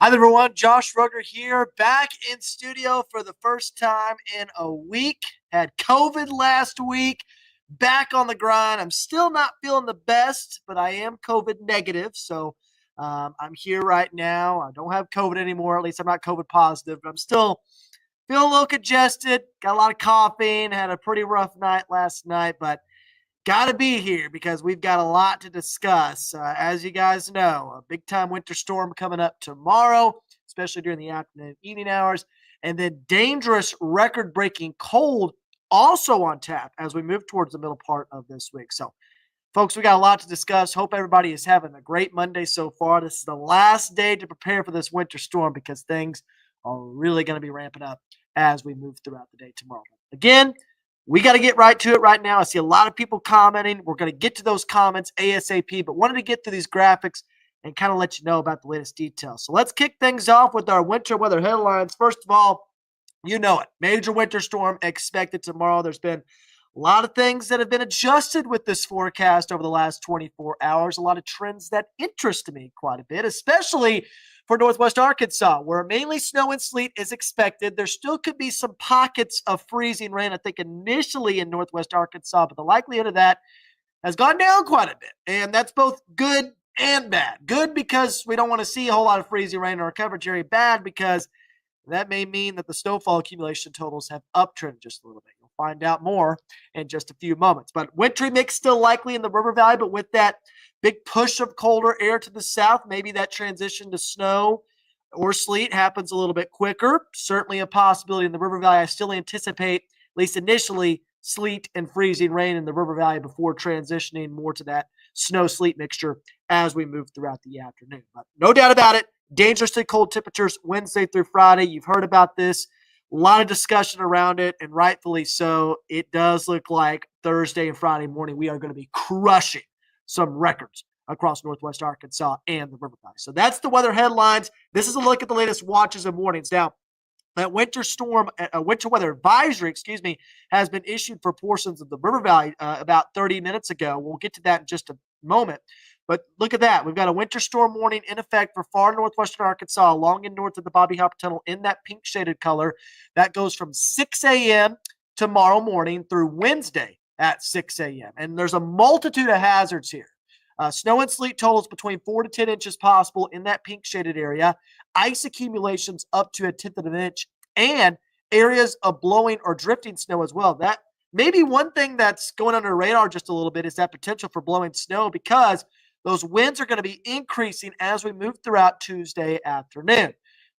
Hi, everyone. Josh Rugger here, back in studio for the first time in a week. Had COVID last week, back on the grind. I'm still not feeling the best, but I am COVID negative. So I'm here right now. I don't have COVID anymore. At least I'm not COVID positive, but I'm still feeling a little congested. Got a lot of coughing. Had a pretty rough night last night, but got to be here because we've got a lot to discuss. As you guys know, a big time winter storm coming up tomorrow, especially during the afternoon, evening hours, and then dangerous record breaking cold also on tap as we move towards the middle part of this week. So, folks, we got a lot to discuss. Hope everybody is having a great Monday so far. This is the last day to prepare for this winter storm because things are really going to be ramping up as we move throughout the day tomorrow. Again, we got to get right to it right now. I see a lot of people commenting. We're going to get to those comments ASAP, but wanted to get to these graphics and kind of let you know about the latest details. So let's kick things off with our winter weather headlines. First of all, you know it. Major winter storm expected tomorrow. There's been a lot of things that have been adjusted with this forecast over the last 24 hours. A lot of trends that interest me quite a bit, especially for Northwest Arkansas, where mainly snow and sleet is expected. There still could be some pockets of freezing rain, I think, initially in Northwest Arkansas, but the likelihood of that has gone down quite a bit. And that's both good and bad. Good because we don't want to see a whole lot of freezing rain in our coverage area. Bad because that may mean that the snowfall accumulation totals have uptrended just a little bit. You'll find out more in just a few moments. But wintry mix still likely in the River Valley, but with that big push of colder air to the south, maybe that transition to snow or sleet happens a little bit quicker. Certainly a possibility in the River Valley. I still anticipate, at least initially, sleet and freezing rain in the River Valley before transitioning more to that snow-sleet mixture as we move throughout the afternoon. But no doubt about it, dangerously cold temperatures Wednesday through Friday. You've heard about this. A lot of discussion around it, and rightfully so. It does look like Thursday and Friday morning we are going to be crushing some records across Northwest Arkansas and the River Valley. So that's the weather headlines. This is a look at the latest watches and warnings. Now, that winter weather advisory, has been issued for portions of the River Valley about 30 minutes ago. We'll get to that in just a moment. But look at that. We've got a winter storm warning in effect for far northwestern Arkansas, along and north of the Bobby Hopper Tunnel in that pink shaded color. That goes from 6 a.m. tomorrow morning through Wednesday at 6 a.m. And there's a multitude of hazards here. Snow and sleet totals between 4 to 10 inches possible in that pink shaded area. Ice accumulations up to 1/10 of an inch, and areas of blowing or drifting snow as well. That maybe one thing that's going under the radar just a little bit is that potential for blowing snow because those winds are going to be increasing as we move throughout Tuesday afternoon.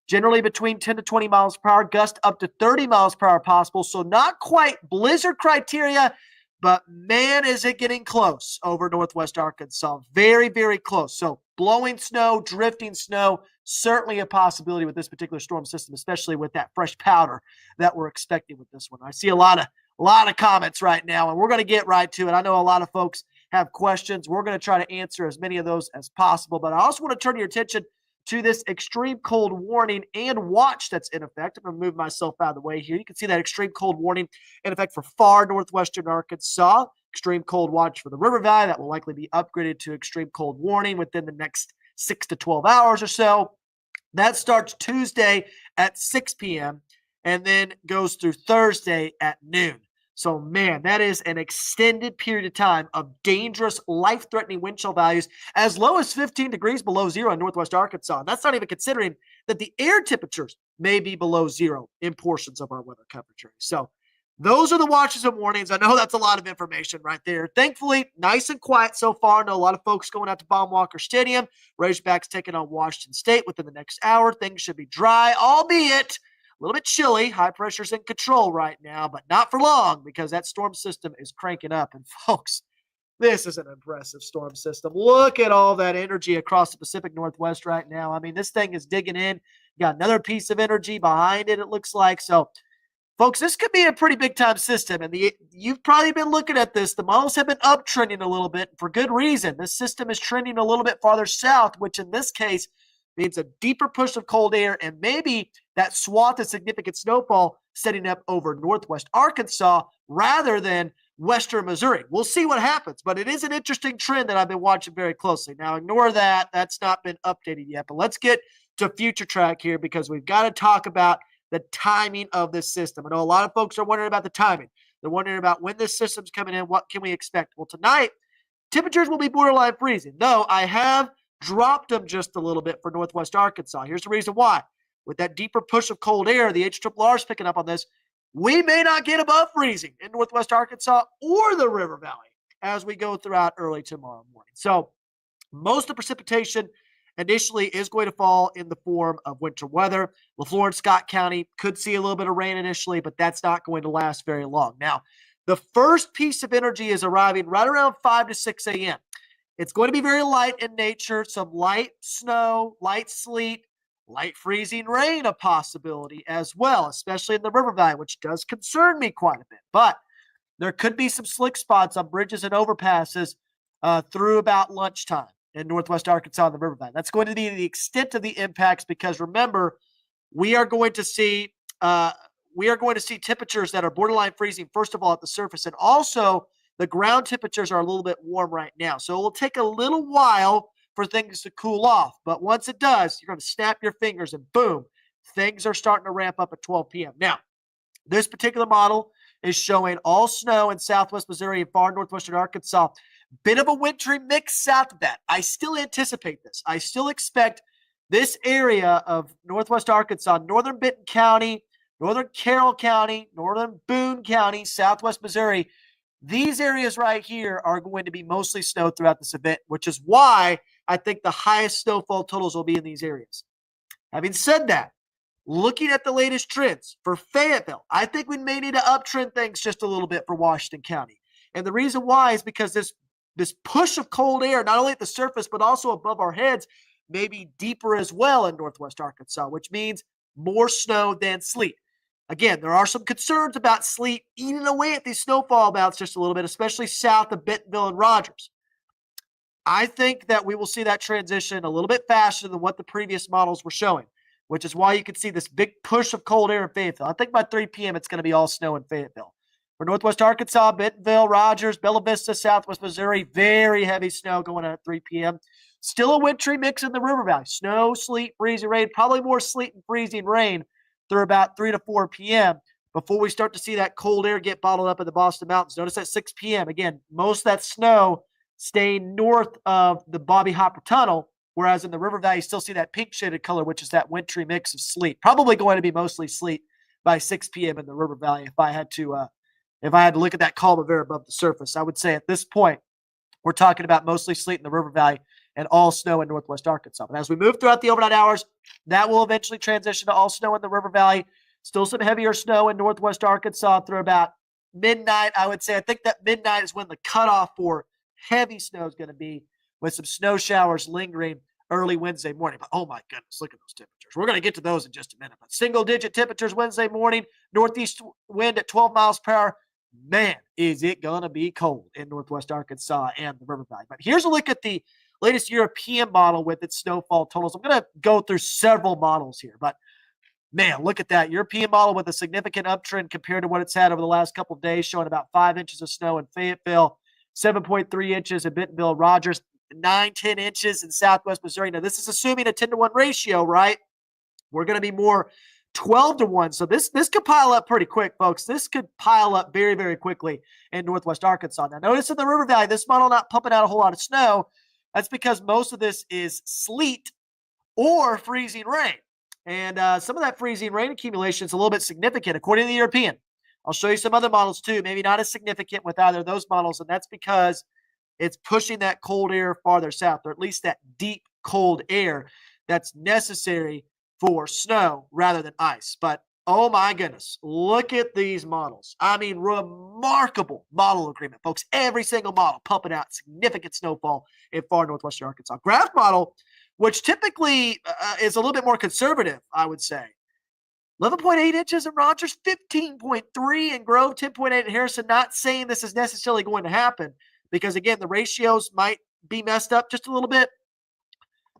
Generally between 10 to 20 miles per hour, gust up to 30 miles per hour possible. So not quite blizzard criteria, but man, is it getting close over Northwest Arkansas. Very, very close. So blowing snow, drifting snow, certainly a possibility with this particular storm system, especially with that fresh powder that we're expecting with this one. I see a lot of comments right now, and we're going to get right to it. I know a lot of folks have questions. We're going to try to answer as many of those as possible, but I also want to turn your attention to this extreme cold warning and watch that's in effect. I'm going to move myself out of the way here. You can see that extreme cold warning in effect for far northwestern Arkansas. Extreme cold watch for the River Valley. That will likely be upgraded to extreme cold warning within the next 6 to 12 hours or so. That starts Tuesday at 6 p.m. and then goes through Thursday at noon. So, man, that is an extended period of time of dangerous, life-threatening wind chill values as low as 15 degrees below zero in Northwest Arkansas. And that's not even considering that the air temperatures may be below zero in portions of our weather coverage area. So those are the watches and warnings. I know that's a lot of information right there. Thankfully, nice and quiet so far. I know a lot of folks going out to Baum-Walker Stadium. Razorbacks taking on Washington State within the next hour. Things should be dry, albeit a little bit chilly. High pressure's in control right now, but not for long because that storm system is cranking up. And folks, this is an impressive storm system. Look at all that energy across the Pacific Northwest right now. I mean, this thing is digging in. You got another piece of energy behind it, it looks like. So, folks, this could be a pretty big-time system. And you've probably been looking at this. The models have been uptrending a little bit for good reason. This system is trending a little bit farther south, which in this case means a deeper push of cold air and maybe that swath of significant snowfall setting up over northwest Arkansas rather than western Missouri. We'll see what happens, but it is an interesting trend that I've been watching very closely. Now, ignore that. That's not been updated yet, but let's get to future track here because we've got to talk about the timing of this system. I know a lot of folks are wondering about the timing. They're wondering about when this system's coming in. What can we expect? Well, tonight, temperatures will be borderline freezing, though I have dropped them just a little bit for northwest Arkansas. Here's the reason why. With that deeper push of cold air, the HRRR is picking up on this. We may not get above freezing in northwest Arkansas or the River Valley as we go throughout early tomorrow morning. So most of the precipitation initially is going to fall in the form of winter weather. LaFleur and Scott County could see a little bit of rain initially, but that's not going to last very long. Now, the first piece of energy is arriving right around 5 to 6 a.m. It's going to be very light in nature, some light snow, light sleet, light freezing rain a possibility as well, especially in the River Valley, which does concern me quite a bit. But there could be some slick spots on bridges and overpasses through about lunchtime in northwest Arkansas and the River Valley. That's going to be the extent of the impacts because remember, we are going to see temperatures that are borderline freezing, first of all, at the surface, and also the ground temperatures are a little bit warm right now. So it will take a little while for things to cool off. But once it does, you're going to snap your fingers and boom, things are starting to ramp up at 12 p.m. Now, this particular model is showing all snow in southwest Missouri and far northwestern Arkansas. Bit of a wintry mix south of that. I still anticipate this. I still expect this area of northwest Arkansas, northern Benton County, northern Carroll County, northern Boone County, southwest Missouri, these areas right here are going to be mostly snow throughout this event, which is why I think the highest snowfall totals will be in these areas. Having said that, looking at the latest trends for Fayetteville, I think we may need to uptrend things just a little bit for Washington County. And the reason why is because this push of cold air, not only at the surface, but also above our heads, may be deeper as well in northwest Arkansas, which means more snow than sleet. Again, there are some concerns about sleet eating away at these snowfall amounts just a little bit, especially south of Bentonville and Rogers. I think that we will see that transition a little bit faster than what the previous models were showing, which is why you can see this big push of cold air in Fayetteville. I think by 3 p.m. it's going to be all snow in Fayetteville. For northwest Arkansas, Bentonville, Rogers, Bella Vista, southwest Missouri, very heavy snow going on at 3 p.m. Still a wintry mix in the River Valley. Snow, sleet, freezing rain, probably more sleet and freezing rain through about 3 to 4 p.m. before we start to see that cold air get bottled up in the Boston Mountains. Notice at 6 p.m., again, most of that snow staying north of the Bobby Hopper Tunnel, whereas in the River Valley, you still see that pink shaded color, which is that wintry mix of sleet. Probably going to be mostly sleet by 6 p.m. in the River Valley if I had to look at that column of air above the surface. I would say at this point, we're talking about mostly sleet in the River Valley and all snow in northwest Arkansas. But as we move throughout the overnight hours, that will eventually transition to all snow in the River Valley. Still some heavier snow in northwest Arkansas through about midnight, I would say. I think that midnight is when the cutoff for heavy snow is going to be, with some snow showers lingering early Wednesday morning. But oh my goodness, look at those temperatures. We're going to get to those in just a minute. But single-digit temperatures Wednesday morning, northeast wind at 12 miles per hour. Man, is it going to be cold in northwest Arkansas and the River Valley. But here's a look at the latest European model with its snowfall totals. I'm going to go through several models here, but man, look at that European model with a significant uptrend compared to what it's had over the last couple of days, showing about 5 inches of snow in Fayetteville, 7.3 inches in Bentonville, Rogers, 9-10 inches in southwest Missouri. Now, this is assuming a 10-to-1 ratio, right? We're going to be more 12-to-1. So this could pile up pretty quick, folks. This could pile up very, very quickly in northwest Arkansas. Now, notice in the River Valley, this model not pumping out a whole lot of snow. That's because most of this is sleet or freezing rain. And some of that freezing rain accumulation is a little bit significant, according to the European. I'll show you some other models, too, maybe not as significant with either of those models, and that's because it's pushing that cold air farther south, or at least that deep cold air that's necessary for snow rather than ice. But oh my goodness, look at these models. I mean, remarkable model agreement, folks. Every single model pumping out significant snowfall in far northwestern Arkansas. Graph model, which typically is a little bit more conservative, I would say. 11.8 inches in Rogers, 15.3 in Grove, 10.8 in Harrison. Not saying this is necessarily going to happen because, again, the ratios might be messed up just a little bit.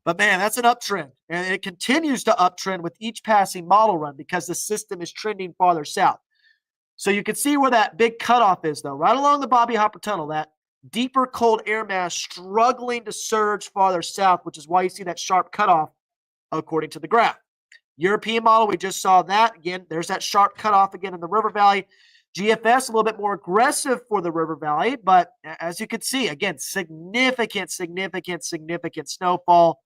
But, man, that's an uptrend. And it continues to uptrend with each passing model run because the system is trending farther south. So you can see where that big cutoff is, though. Right along the Bobby Hopper Tunnel, that deeper cold air mass struggling to surge farther south, which is why you see that sharp cutoff according to the graph. European model, we just saw that. Again, there's that sharp cutoff again in the River Valley. GFS, a little bit more aggressive for the River Valley, but as you can see, again, significant snowfall.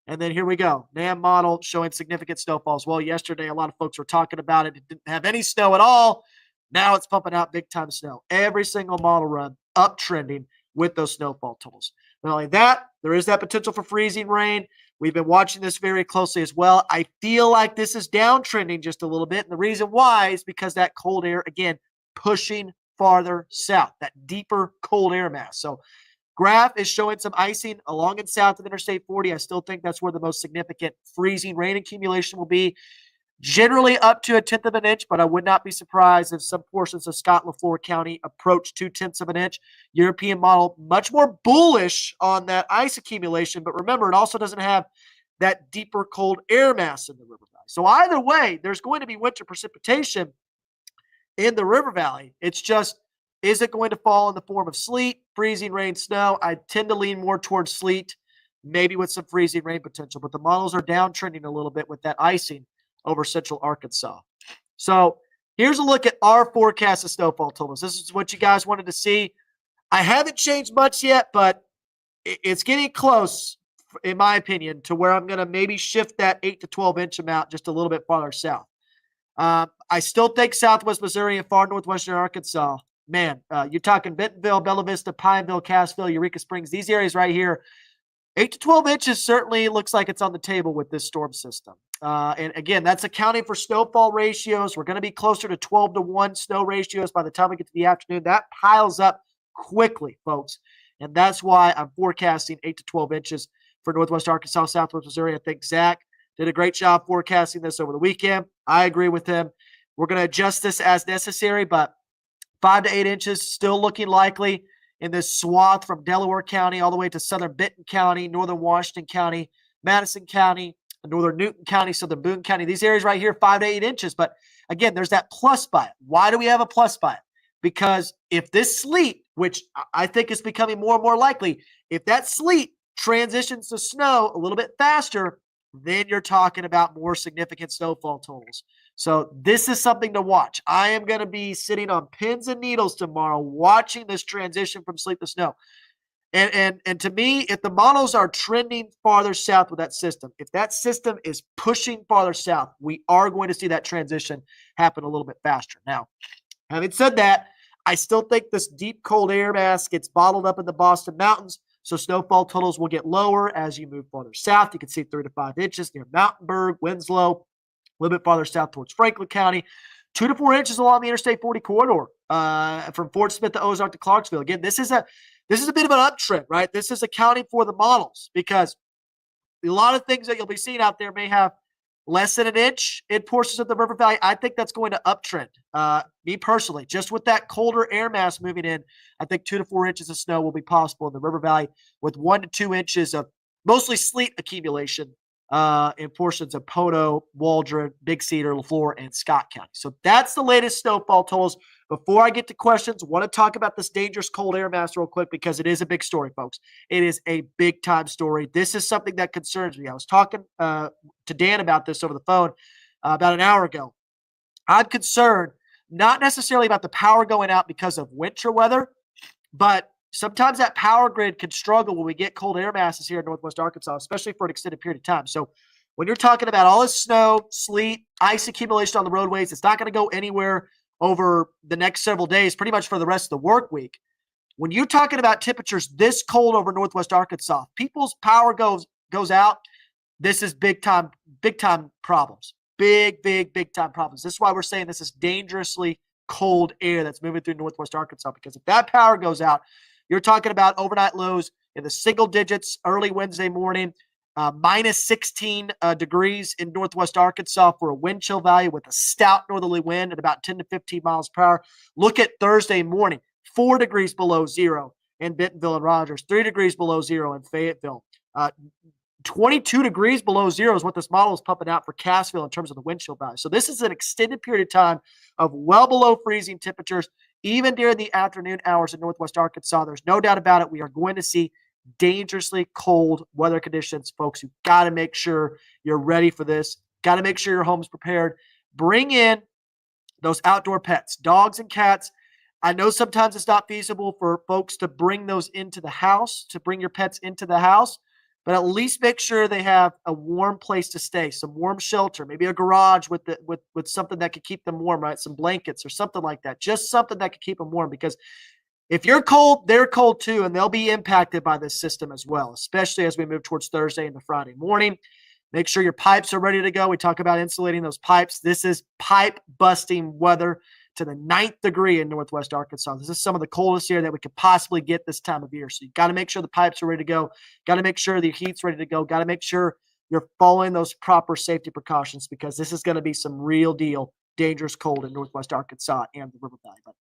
And then here we go. NAM model showing significant snowfall as well. Yesterday, a lot of folks were talking about it. It didn't have any snow at all. Now it's pumping out big time snow. Every single model run uptrending with those snowfall totals. Not only that, there is that potential for freezing rain. We've been watching this very closely as well. I feel like this is downtrending just a little bit. And the reason why is because that cold air, again, pushing farther south, that deeper cold air mass. So graph is showing some icing along and south of Interstate 40. I still think that's where the most significant freezing rain accumulation will be. Generally up to 1/10 of an inch, but I would not be surprised if some portions of Scott LaFleur County approach 2/10 of an inch. European model, much more bullish on that ice accumulation, but remember, it also doesn't have that deeper cold air mass in the river valley. So either way, there's going to be winter precipitation in the river valley. It's just, is it going to fall in the form of sleet, freezing rain, snow? I tend to lean more towards sleet, maybe with some freezing rain potential, but the models are downtrending a little bit with that icing over central Arkansas. So here's a look at our forecast of snowfall totals. This is what you guys wanted to see. I haven't changed much yet, but it's getting close, in my opinion, to where I'm going to maybe shift that 8 to 12 inch amount just a little bit farther south. I still think southwest Missouri and far northwestern Arkansas, man, you're talking Bentonville, Bella Vista, Pineville, Cassville, Eureka Springs, these areas right here, 8 to 12 inches certainly looks like it's on the table with this storm system. And again, that's accounting for snowfall ratios. We're going to be closer to 12 to 1 snow ratios by the time we get to the afternoon. That piles up quickly, folks. And that's why I'm forecasting 8 to 12 inches for northwest Arkansas, southwest Missouri. I think Zach did a great job forecasting this over the weekend. I agree with him. We're going to adjust this as necessary, but 5 to 8 inches still looking likely in this swath from Delaware County all the way to southern Benton County, northern Washington County, Madison County, northern Newton County, southern Boone County. These areas right here, 5 to 8 inches. But again, there's that plus by it. Why do we have a plus by it? Because if this sleet, which I think is becoming more and more likely, if that sleet transitions to snow a little bit faster, then you're talking about more significant snowfall totals. So this is something to watch. I am going to be sitting on pins and needles tomorrow watching this transition from sleet to snow. And to me, if the models are trending farther south with that system, if that system is pushing farther south, we are going to see that transition happen a little bit faster. Now, having said that, I still think this deep cold air mass gets bottled up in the Boston Mountains, so snowfall totals will get lower as you move farther south. You can see 3 to 5 inches near Mountainburg, Winslow, a little bit farther south towards Franklin County, 2 to 4 inches along the Interstate 40 corridor from Fort Smith to Ozark to Clarksville. Again, this is a bit of an uptrend, right? This is accounting for the models because a lot of things that you'll be seeing out there may have less than an inch in portions of the river valley. I think that's going to uptrend. Me personally, just with that colder air mass moving in, I think 2 to 4 inches of snow will be possible in the river valley with 1 to 2 inches of mostly sleet accumulation in portions of Poteau, Waldron, Big Cedar, LaFleur, and Scott County. So that's the latest snowfall totals. Before I get to questions, I want to talk about this dangerous cold air mass real quick because it is a big story, folks. It is a big-time story. This is something that concerns me. I was talking to Dan about this over the phone about an hour ago. I'm concerned not necessarily about the power going out because of winter weather, but sometimes that power grid can struggle when we get cold air masses here in northwest Arkansas, especially for an extended period of time. So when you're talking about all this snow, sleet, ice accumulation on the roadways, it's not going to go anywhere over the next several days, pretty much for the rest of the work week. When you're talking about temperatures this cold over northwest Arkansas, people's power goes out. This is big time problems. Big time problems. This is why we're saying this is dangerously cold air that's moving through northwest Arkansas, because if that power goes out, you're talking about overnight lows in the single digits early Wednesday morning, minus 16 degrees in northwest Arkansas for a wind chill value with a stout northerly wind at about 10 to 15 miles per hour. Look at Thursday morning, 4 degrees below zero in Bentonville and Rogers, 3 degrees below zero in Fayetteville. 22 degrees below zero is what this model is pumping out for Cassville in terms of the wind chill value. So this is an extended period of time of well below freezing temperatures, even during the afternoon hours in northwest Arkansas. There's no doubt about it. We are going to see dangerously cold weather conditions, folks. You've got to make sure you're ready for this. Got to make sure your home's prepared. Bring in those outdoor pets, dogs and cats. I know sometimes it's not feasible for folks to bring those into the house, to bring your pets into the house, but at least make sure they have a warm place to stay, some warm shelter, maybe a garage with something that could keep them warm, right? Some blankets or something like that. Just something that could keep them warm, because if you're cold, they're cold too, and they'll be impacted by this system as well, especially as we move towards Thursday and the Friday morning. Make sure your pipes are ready to go. We talk about insulating those pipes. This is pipe busting weather to the 9th degree in Northwest Arkansas. This is some of the coldest here that we could possibly get this time of year. So you got to make sure the pipes are ready to go. Got to make sure the heat's ready to go. Got to make sure you're following those proper safety precautions, because this is going to be some real deal dangerous cold in Northwest Arkansas and the River Valley. But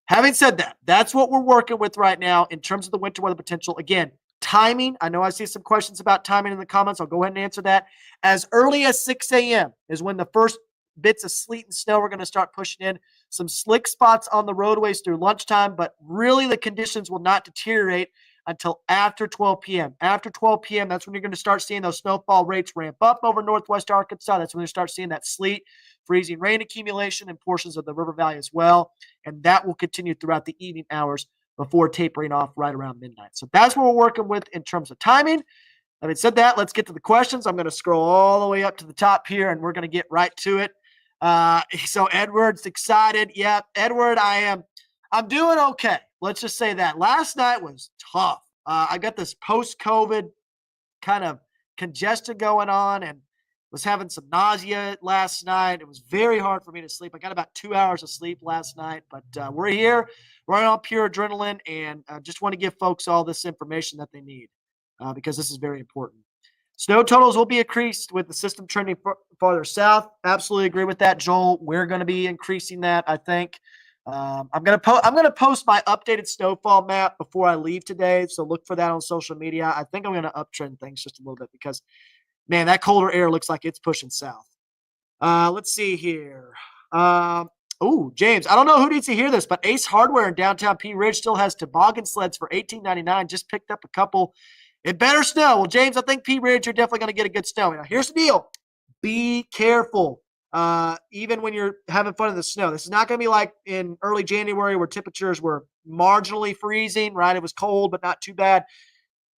having said that, that's what we're working with right now in terms of the winter weather potential. Again, timing. I know I see some questions about timing in the comments. I'll go ahead and answer that. As early as 6 a.m. is when the first bits of sleet and snow are going to start pushing in. Some slick spots on the roadways through lunchtime, but really the conditions will not deteriorate until after 12 p.m. After 12 p.m., that's when you're going to start seeing those snowfall rates ramp up over Northwest Arkansas. That's when you start seeing that sleet, freezing rain accumulation in portions of the River Valley as well. And that will continue throughout the evening hours before tapering off right around midnight. So that's what we're working with in terms of timing. Having said that, let's get to the questions. I'm going to scroll all the way up to the top here, and we're going to get right to it. So Edward's excited. Yeah, Edward, I'm doing okay. Let's just say that. Last night was tough. I got this post-COVID kind of congestion going on and was having some nausea last night. It was very hard for me to sleep. I got about 2 hours of sleep last night, but we're here running on pure adrenaline, and just want to give folks all this information that they need because this is very important. Snow totals will be increased with the system trending farther south. Absolutely agree with that, Joel. We're going to be increasing that, I think. I'm gonna post my updated snowfall map before I leave today, so look for that on social media. I think I'm gonna uptrend things just a little bit because, man, that colder air looks like it's pushing south. Let's see here. James, I don't know who needs to hear this, but Ace Hardware in downtown Pea Ridge still has toboggan sleds for $18.99. Just picked up a couple. It better snow. Well, James, I think Pea Ridge, you're definitely going to get a good snow. Now, here's the deal. Be careful, even when you're having fun in the snow. This is not going to be like in early January where temperatures were marginally freezing, right? It was cold, but not too bad.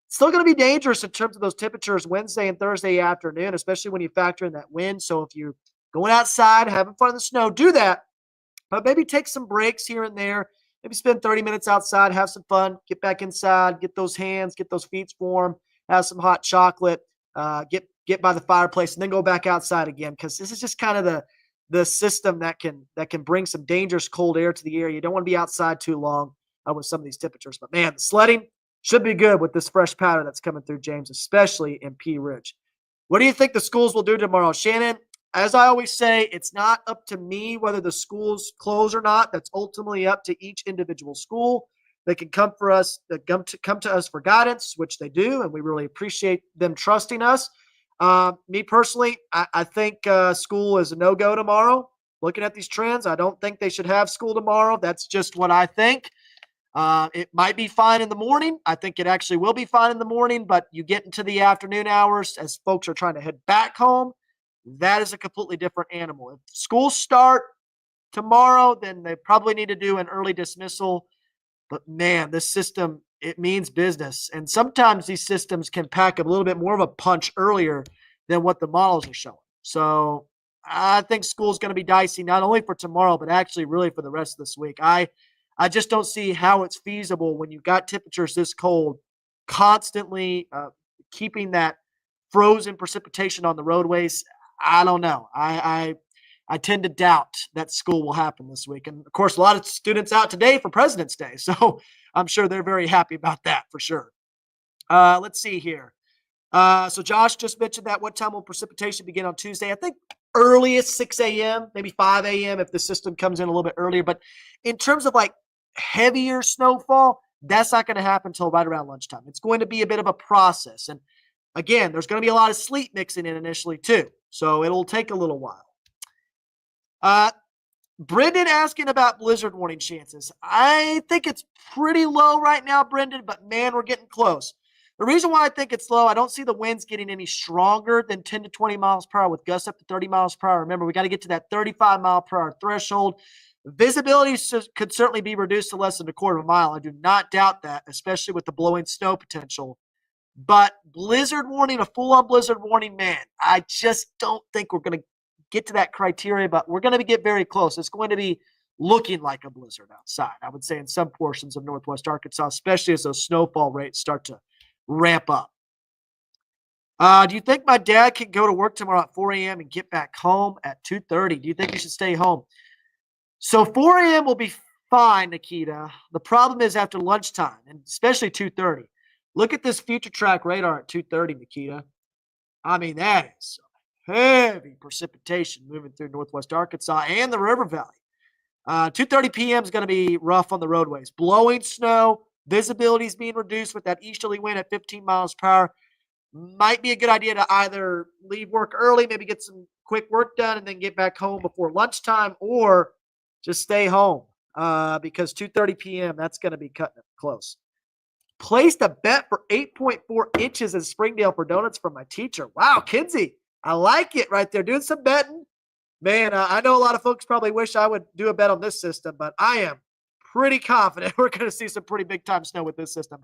It's still going to be dangerous in terms of those temperatures Wednesday and Thursday afternoon, especially when you factor in that wind. So if you're going outside, having fun in the snow, do that. But maybe take some breaks here and there. Maybe spend 30 minutes outside, have some fun, get back inside, get those hands, get those feet warm, have some hot chocolate, get by the fireplace, and then go back outside again, because this is just kind of the system that can bring some dangerous cold air to the area. You don't want to be outside too long with some of these temperatures. But man, the sledding should be good with this fresh powder that's coming through, James, especially in Pea Ridge. What do you think the schools will do tomorrow, Shannon? As I always say, it's not up to me whether the schools close or not. That's ultimately up to each individual school. They can come to us for guidance, which they do, and we really appreciate them trusting us. Me personally, I think school is a no-go tomorrow. Looking at these trends, I don't think they should have school tomorrow. That's just what I think. It might be fine in the morning. I think it actually will be fine in the morning, but you get into the afternoon hours as folks are trying to head back home. That is a completely different animal. If schools start tomorrow, then they probably need to do an early dismissal. But man, this system, it means business. And sometimes these systems can pack a little bit more of a punch earlier than what the models are showing. So I think school's going to be dicey, not only for tomorrow, but actually really for the rest of this week. I just don't see how it's feasible when you've got temperatures this cold, constantly keeping that frozen precipitation on the roadways. I don't know. I tend to doubt that school will happen this week. And, of course, a lot of students out today for President's Day. So I'm sure they're very happy about that for sure. Let's see here. So Josh just mentioned that. What time will precipitation begin on Tuesday? I think earliest 6 a.m., maybe 5 a.m. if the system comes in a little bit earlier. But in terms of like heavier snowfall, that's not going to happen until right around lunchtime. It's going to be a bit of a process. And again, there's going to be a lot of sleet mixing in initially too. So it'll take a little while. Brendan asking about blizzard warning chances. I think it's pretty low right now, Brendan, but man, we're getting close. The reason why I think it's low, I don't see the winds getting any stronger than 10 to 20 miles per hour with gusts up to 30 miles per hour. Remember, we got to get to that 35 mile per hour threshold. Visibility could certainly be reduced to less than a quarter of a mile. I do not doubt that, especially with the blowing snow potential. But blizzard warning, a full-on blizzard warning, man, I just don't think we're going to get to that criteria, but we're going to get very close. It's going to be looking like a blizzard outside, I would say, in some portions of northwest Arkansas, especially as those snowfall rates start to ramp up. Do you think my dad can go to work tomorrow at 4 a.m. and get back home at 2:30? Do you think he should stay home? So 4 a.m. will be fine, Nikita. The problem is after lunchtime, and especially 2:30. Look at this future track radar at 2:30, Nikita. I mean, that is heavy precipitation moving through northwest Arkansas and the River Valley. 2:30 p.m. is going to be rough on the roadways. Blowing snow, visibility is being reduced with that easterly wind at 15 miles per hour. Might be a good idea to either leave work early, maybe get some quick work done, and then get back home before lunchtime, or just stay home because 2:30 p.m. that's going to be cutting it close. Placed a bet for 8.4 inches in Springdale for donuts from my teacher. Wow, Kinsey, I like it right there. Doing some betting. Man, I know a lot of folks probably wish I would do a bet on this system, but I am pretty confident we're going to see some pretty big time snow with this system.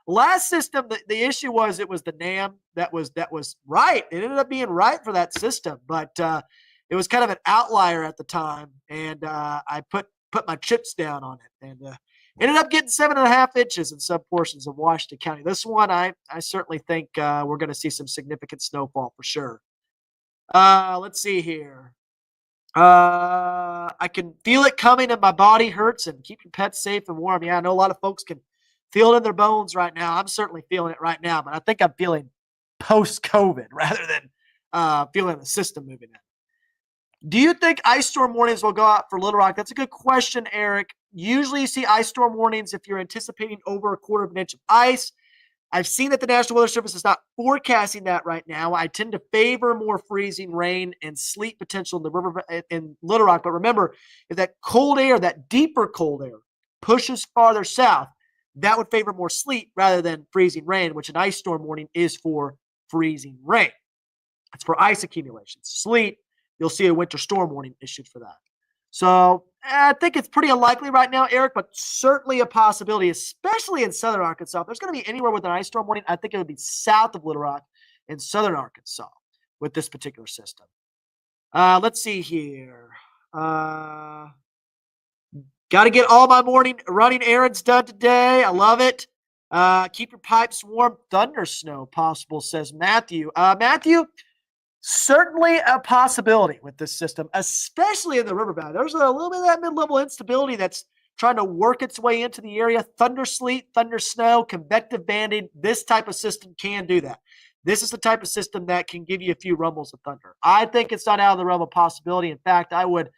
Last system, the issue was it was the NAM that was right. It ended up being right for that system, but it was kind of an outlier at the time, and I put my chips down on it, and ended up getting 7.5 inches in some portions of Washington County. This one, I certainly think we're going to see some significant snowfall for sure. Let's see here. I can feel it coming and my body hurts, and keep your pets safe and warm. Yeah, I know a lot of folks can feel it in their bones right now. I'm certainly feeling it right now, but I think I'm feeling post-COVID rather than feeling the system moving in. Do you think ice storm warnings will go out for Little Rock? That's a good question, Eric. Usually you see ice storm warnings if you're anticipating over a quarter of an inch of ice. I've seen that the National Weather Service is not forecasting that right now. I tend to favor more freezing rain and sleet potential in the river in Little Rock. But remember, if that cold air, that deeper cold air, pushes farther south, that would favor more sleet rather than freezing rain, which an ice storm warning is for freezing rain. It's for ice accumulation. Sleet, you'll see a winter storm warning issued for that. So I think it's pretty unlikely right now, Eric, but certainly a possibility, especially in southern Arkansas. If there's going to be anywhere with an ice storm warning, I think it would be south of Little Rock in southern Arkansas with this particular system. Let's see here. Got to get all my morning running errands done today. I love it. Keep your pipes warm. Thunder snow possible, says Matthew. Matthew, certainly a possibility with this system, especially in the river valley. There's a little bit of that mid-level instability that's trying to work its way into the area. Thunder sleet, thunder snow, convective banding. This type of system can do that. This is the type of system that can give you a few rumbles of thunder. I think it's not out of the realm of possibility. In fact, I would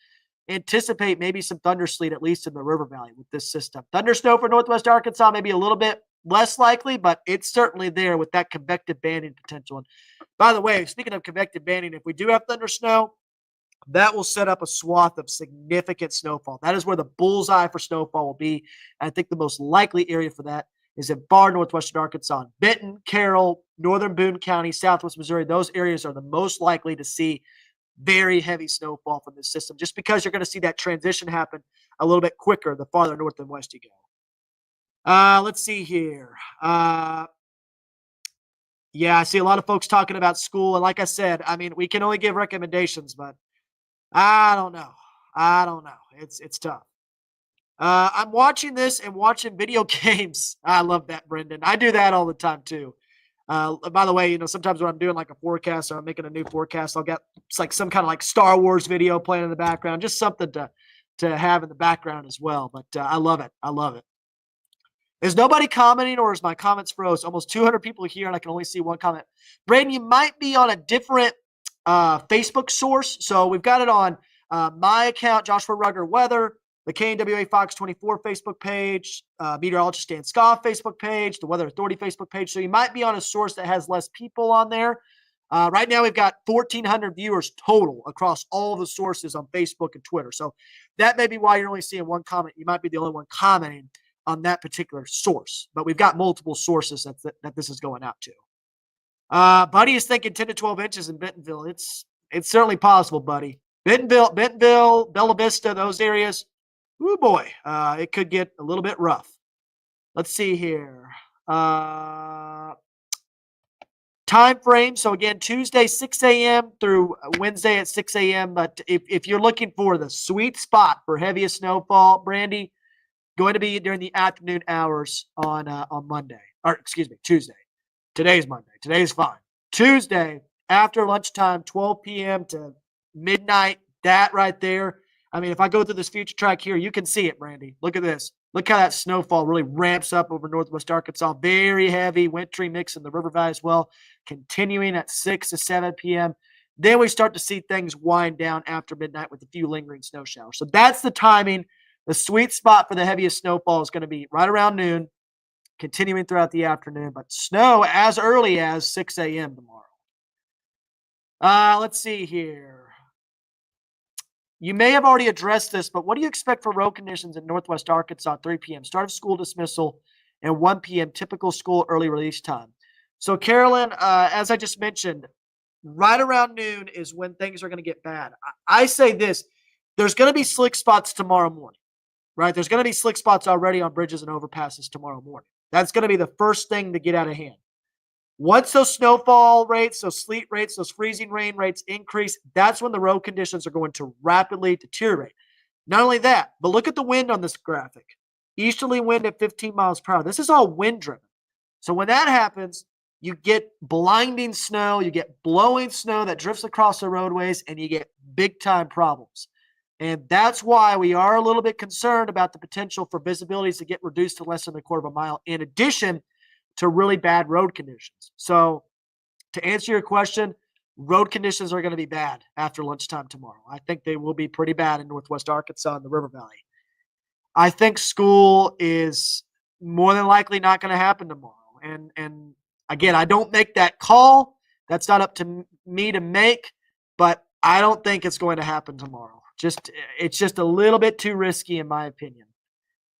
anticipate maybe some thunder sleet, at least in the river valley with this system. Thunder snow for northwest Arkansas, maybe a little bit less likely, but it's certainly there with that convective banding potential. And by the way, speaking of convective banding, if we do have thunder snow, that will set up a swath of significant snowfall. That is where the bullseye for snowfall will be. And I think the most likely area for that is in far northwestern Arkansas. Benton, Carroll, northern Boone County, southwest Missouri, those areas are the most likely to see very heavy snowfall from this system, just because you're going to see that transition happen a little bit quicker the farther north and west you go. Let's see here. Yeah, I see a lot of folks talking about school. And like I said, I mean, we can only give recommendations, but I don't know. It's tough. I'm watching this and watching video games. I love that, Brendan. I do that all the time too. By the way, sometimes when I'm doing like a forecast or I'm making a new forecast, I'll get it's like some kind of like Star Wars video playing in the background, just something to have in the background as well. But I love it. I love it. Is nobody commenting, or is my comments froze? Almost 200 people here, and I can only see one comment. Braden, you might be on a different Facebook source. So we've got it on my account, Joshua Rugger Weather, the KNWA Fox 24 Facebook page, Meteorologist Dan Scoff Facebook page, the Weather Authority Facebook page. So you might be on a source that has less people on there. Right now, we've got 1,400 viewers total across all the sources on Facebook and Twitter. So that may be why you're only seeing one comment. You might be the only one commenting on that particular source, but we've got multiple sources that this is going out to. Buddy is thinking 10 to 12 inches in Bentonville. It's certainly possible, buddy. Bentonville, Bella Vista, those areas. Oh boy, it could get a little bit rough. Let's see here. Time frame. So again, Tuesday 6 a.m. through Wednesday at 6 a.m. But if you're looking for the sweet spot for heaviest snowfall, Brandy, going to be during the afternoon hours on Monday, or excuse me, Tuesday. Today's Monday. Today's fine. Tuesday after lunchtime, 12 p.m. to midnight. That right there. I mean, if I go through this future track here, you can see it, Brandy. Look at this. Look how that snowfall really ramps up over northwest Arkansas. Very heavy, wintry mix in the river valley as well, continuing at 6 to 7 p.m. Then we start to see things wind down after midnight with a few lingering snow showers. So that's the timing. The sweet spot for the heaviest snowfall is going to be right around noon, continuing throughout the afternoon, but snow as early as 6 a.m. tomorrow. Let's see here. You may have already addressed this, but what do you expect for road conditions in northwest Arkansas at 3 p.m., start of school dismissal, and 1 p.m., typical school early release time? So, Carolyn, as I just mentioned, right around noon is when things are going to get bad. I say this, there's going to be slick spots tomorrow morning, right? There's going to be slick spots already on bridges and overpasses tomorrow morning. That's going to be the first thing to get out of hand. Once those snowfall rates, those sleet rates, those freezing rain rates increase, that's when the road conditions are going to rapidly deteriorate. Not only that, but look at the wind on this graphic. Easterly wind at 15 miles per hour. This is all wind driven. So when that happens, you get blinding snow, you get blowing snow that drifts across the roadways, and you get big time problems. And that's why we are a little bit concerned about the potential for visibilities to get reduced to less than a quarter of a mile, in addition to really bad road conditions. So to answer your question, road conditions are going to be bad after lunchtime tomorrow. I think they will be pretty bad in northwest Arkansas and the River Valley. I think school is more than likely not going to happen tomorrow. And again, I don't make that call. That's not up to me to make, but I don't think it's going to happen tomorrow. It's just a little bit too risky in my opinion.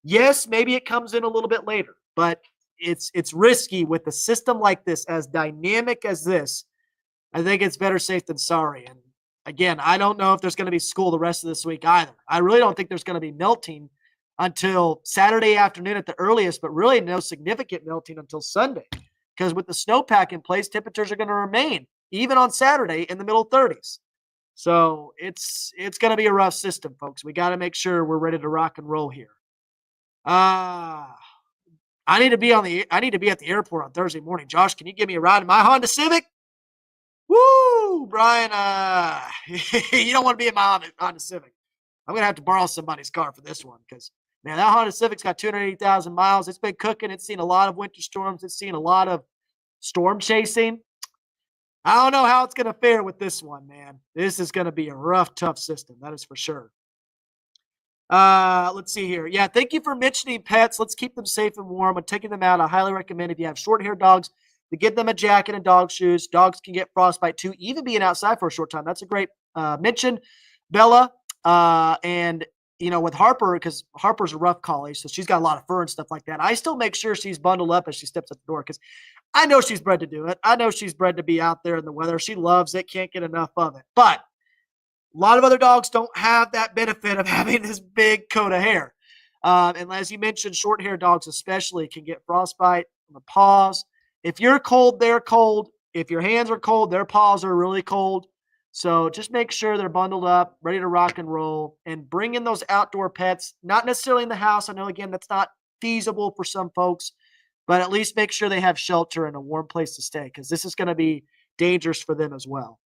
Yes, maybe it comes in a little bit later, but it's risky with a system like this, as dynamic as this. I think it's better safe than sorry. And again, I don't know if there's going to be school the rest of this week either. I really don't think there's going to be melting until Saturday afternoon at the earliest, but really no significant melting until Sunday. Because with the snowpack in place, temperatures are going to remain, even on Saturday, in the middle 30s. So it's going to be a rough system, folks. We got to make sure we're ready to rock and roll here. I need to be at the airport on Thursday morning. Josh, can you give me a ride in my Honda Civic? Woo, Brian, you don't want to be in my Honda Civic. I'm going to have to borrow somebody's car for this one because, man, that Honda Civic's got 280,000 miles. It's been cooking. It's seen a lot of winter storms. It's seen a lot of storm chasing. I don't know how it's going to fare with this one, man. This is going to be a rough, tough system. That is for sure. Let's see here. Yeah, thank you for mentioning pets. Let's keep them safe and warm. And taking them out, I highly recommend if you have short-haired dogs to get them a jacket and dog shoes. Dogs can get frostbite too, even being outside for a short time. That's a great mention, Bella. And with Harper, because Harper's a rough collie, so she's got a lot of fur and stuff like that. I still make sure she's bundled up as she steps out the door because I know she's bred to do it. I know she's bred to be out there in the weather. She loves it, can't get enough of it. But a lot of other dogs don't have that benefit of having this big coat of hair. And as you mentioned, short-haired dogs especially can get frostbite on the paws. If you're cold, they're cold. If your hands are cold, their paws are really cold. So just make sure they're bundled up, ready to rock and roll, and bring in those outdoor pets, not necessarily in the house. I know, again, that's not feasible for some folks, but at least make sure they have shelter and a warm place to stay because this is going to be dangerous for them as well.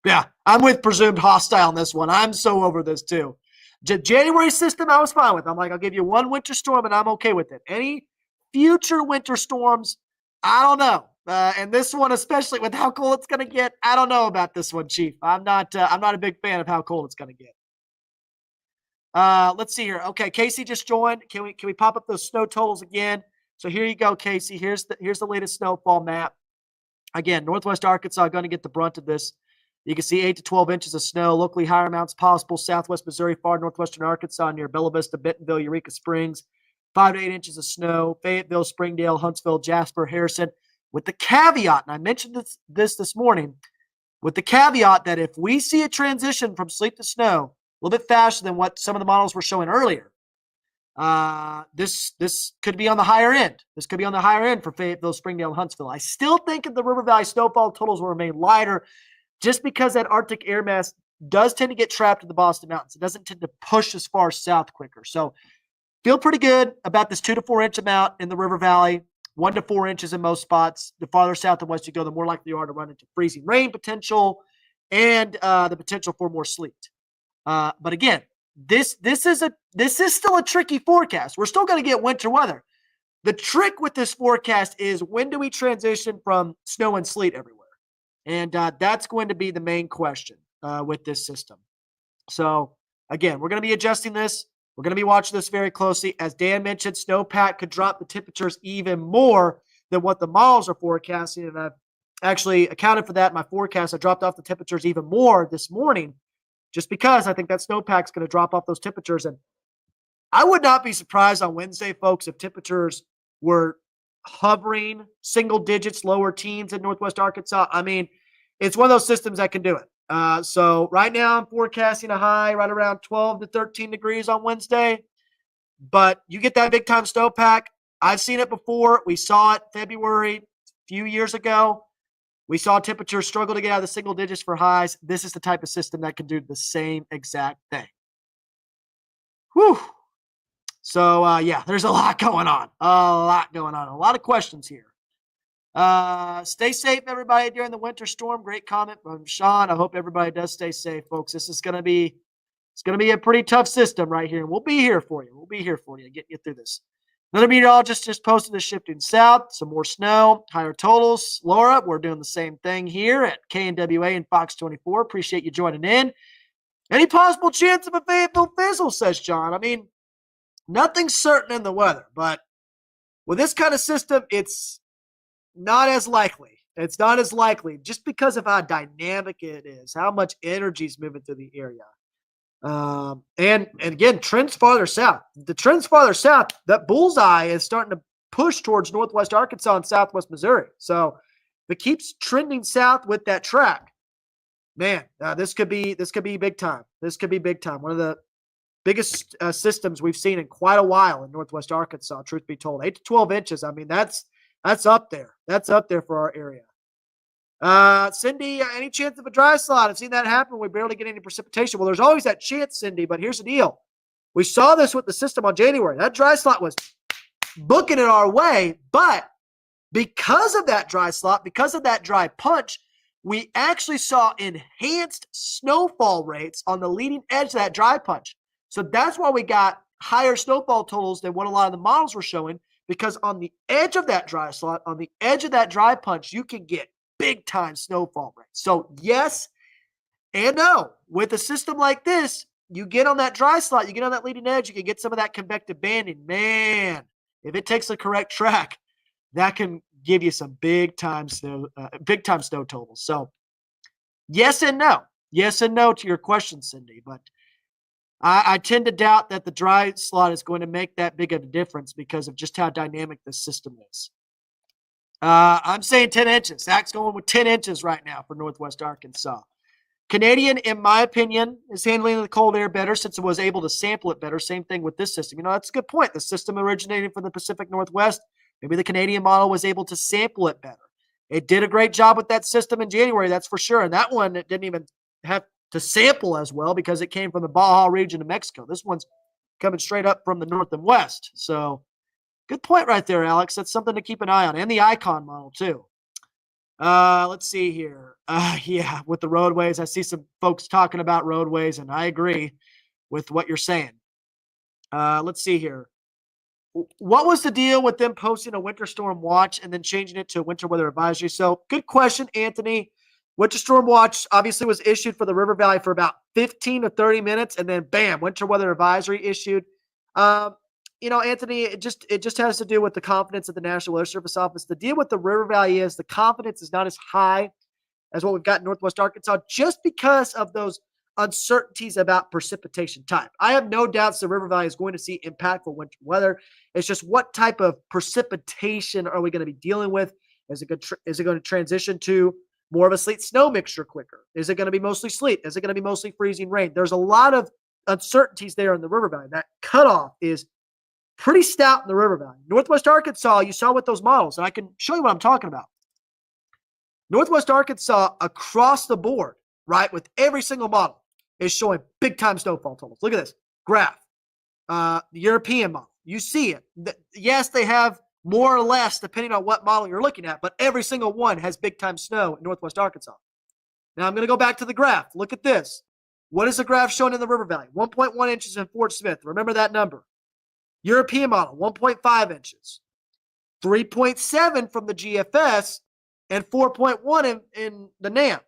Yeah, I'm with presumed hostile on this one. I'm so over this too. January system, I was fine with. I'm like, I'll give you one winter storm and I'm okay with it. Any future winter storms, I don't know. And this one, especially with how cold it's going to get, I don't know about this one, Chief. I'm not a big fan of how cold it's going to get. Let's see here. Okay, Casey just joined. Can we pop up those snow totals again? So here you go, Casey. Here's the latest snowfall map. Again, northwest Arkansas going to get the brunt of this. You can see 8 to 12 inches of snow, locally higher amounts possible. Southwest Missouri, far northwestern Arkansas near Bella Vista, Bentonville, Eureka Springs. 5 to 8 inches of snow. Fayetteville, Springdale, Huntsville, Jasper, Harrison. With the caveat, and I mentioned this morning, with the caveat that if we see a transition from sleet to snow a little bit faster than what some of the models were showing earlier, this could be on the higher end. This could be on the higher end for Fayetteville, Springdale, and Huntsville. I still think that the River Valley snowfall totals will remain lighter just because that Arctic air mass does tend to get trapped in the Boston Mountains. It doesn't tend to push as far south quicker. So feel pretty good about this 2 to 4 inch amount in the River Valley, 1 to 4 inches in most spots. The farther south and west you go, the more likely you are to run into freezing rain potential and the potential for more sleet. But again, this is still a tricky forecast. We're still going to get winter weather. The trick with this forecast is when do we transition from snow and sleet everywhere? And that's going to be the main question with this system. So again, we're going to be adjusting this. We're going to be watching this very closely. As Dan mentioned, snowpack could drop the temperatures even more than what the models are forecasting. And I've actually accounted for that in my forecast. I dropped off the temperatures even more this morning just because I think that snowpack is going to drop off those temperatures. And I would not be surprised on Wednesday, folks, if temperatures were hovering single digits, lower teens in Northwest Arkansas. I mean, it's one of those systems that can do it. So right now I'm forecasting a high right around 12 to 13 degrees on Wednesday. But you get that big time snowpack. I've seen it before. We saw it February a few years ago. We saw temperatures struggle to get out of the single digits for highs. This is the type of system that can do the same exact thing. Whew. So, yeah, there's a lot going on. A lot of questions here. Stay safe, everybody, during the winter storm. Great comment from Sean. I hope everybody does stay safe, folks. This is going to be a pretty tough system right here. We'll be here for you. We'll be here for you, getting you through this. Another meteorologist just posted this shifting south, some more snow, higher totals. Laura, we're doing the same thing here at KNWA and Fox 24. Appreciate you joining in. Any possible chance of a Fayetteville fizzle, says John. I mean, nothing's certain in the weather, but with this kind of system, it's not as likely. It's not as likely just because of how dynamic it is, how much energy is moving through the area. And again, trends farther south. The trends farther south, that bullseye is starting to push towards Northwest Arkansas and Southwest Missouri. So if it keeps trending south with that track, man, this could be big time. This could be big time. One of the biggest systems we've seen in quite a while in Northwest Arkansas, truth be told. 8 to 12 inches. I mean, that's up there. That's up there for our area. Cindy, any chance of a dry slot? I've seen that happen. We barely get any precipitation. Well, there's always that chance, Cindy, but here's the deal. We saw this with the system on January. That dry slot was booking it our way, but because of that dry slot, because of that dry punch, we actually saw enhanced snowfall rates on the leading edge of that dry punch. So that's why we got higher snowfall totals than what a lot of the models were showing, because on the edge of that dry slot, on the edge of that dry punch, you can get big time snowfall rates. So yes and no. With a system like this, you get on that dry slot, you get on that leading edge, you can get some of that convective banding. Man, if it takes the correct track, that can give you some big time snow totals. So yes and no. Yes and no to your question, Cindy. But I tend to doubt that the dry slot is going to make that big of a difference because of just how dynamic this system is. I'm saying 10 inches. Zach's going with 10 inches right now for Northwest Arkansas. Canadian, in my opinion, is handling the cold air better since it was able to sample it better. Same thing with this system. That's a good point. The system originated from the Pacific Northwest. Maybe the Canadian model was able to sample it better. It did a great job with that system in January, that's for sure. And that one, it didn't even have to sample as well because it came from the Baja region of Mexico. This one's coming straight up from the north and west. So good point right there, Alex. That's something to keep an eye on. And the Icon model, too. Let's see here. Yeah, with the roadways, I see some folks talking about roadways, and I agree with what you're saying. Let's see here. What was the deal with them posting a winter storm watch and then changing it to a winter weather advisory? So good question, Anthony. Winter storm watch obviously was issued for the River Valley for about 15 to 30 minutes, and then bam, winter weather advisory issued. Anthony, it just has to do with the confidence of the National Weather Service office. The deal with the River Valley is the confidence is not as high as what we've got in Northwest Arkansas just because of those uncertainties about precipitation type. I have no doubts the River Valley is going to see impactful winter weather. It's just what type of precipitation are we going to be dealing with? Is it going to transition to more of a sleet snow mixture quicker? Is it going to be mostly sleet? Is it going to be mostly freezing rain? There's a lot of uncertainties there in the River Valley. That cutoff is pretty stout in the River Valley. Northwest Arkansas, you saw with those models, and I can show you what I'm talking about. Northwest Arkansas across the board, right, with every single model is showing big time snowfall totals. Look at this graph. The European model, you see it. Yes, they have more or less depending on what model you're looking at, but every single one has big time snow in Northwest Arkansas. Now I'm going to go back to the graph. Look at this. What is the graph showing in the River Valley? 1.1 inches in Fort Smith. Remember that number. European model, 1.5 inches. 3.7 from the GFS and 4.1 in the NAM.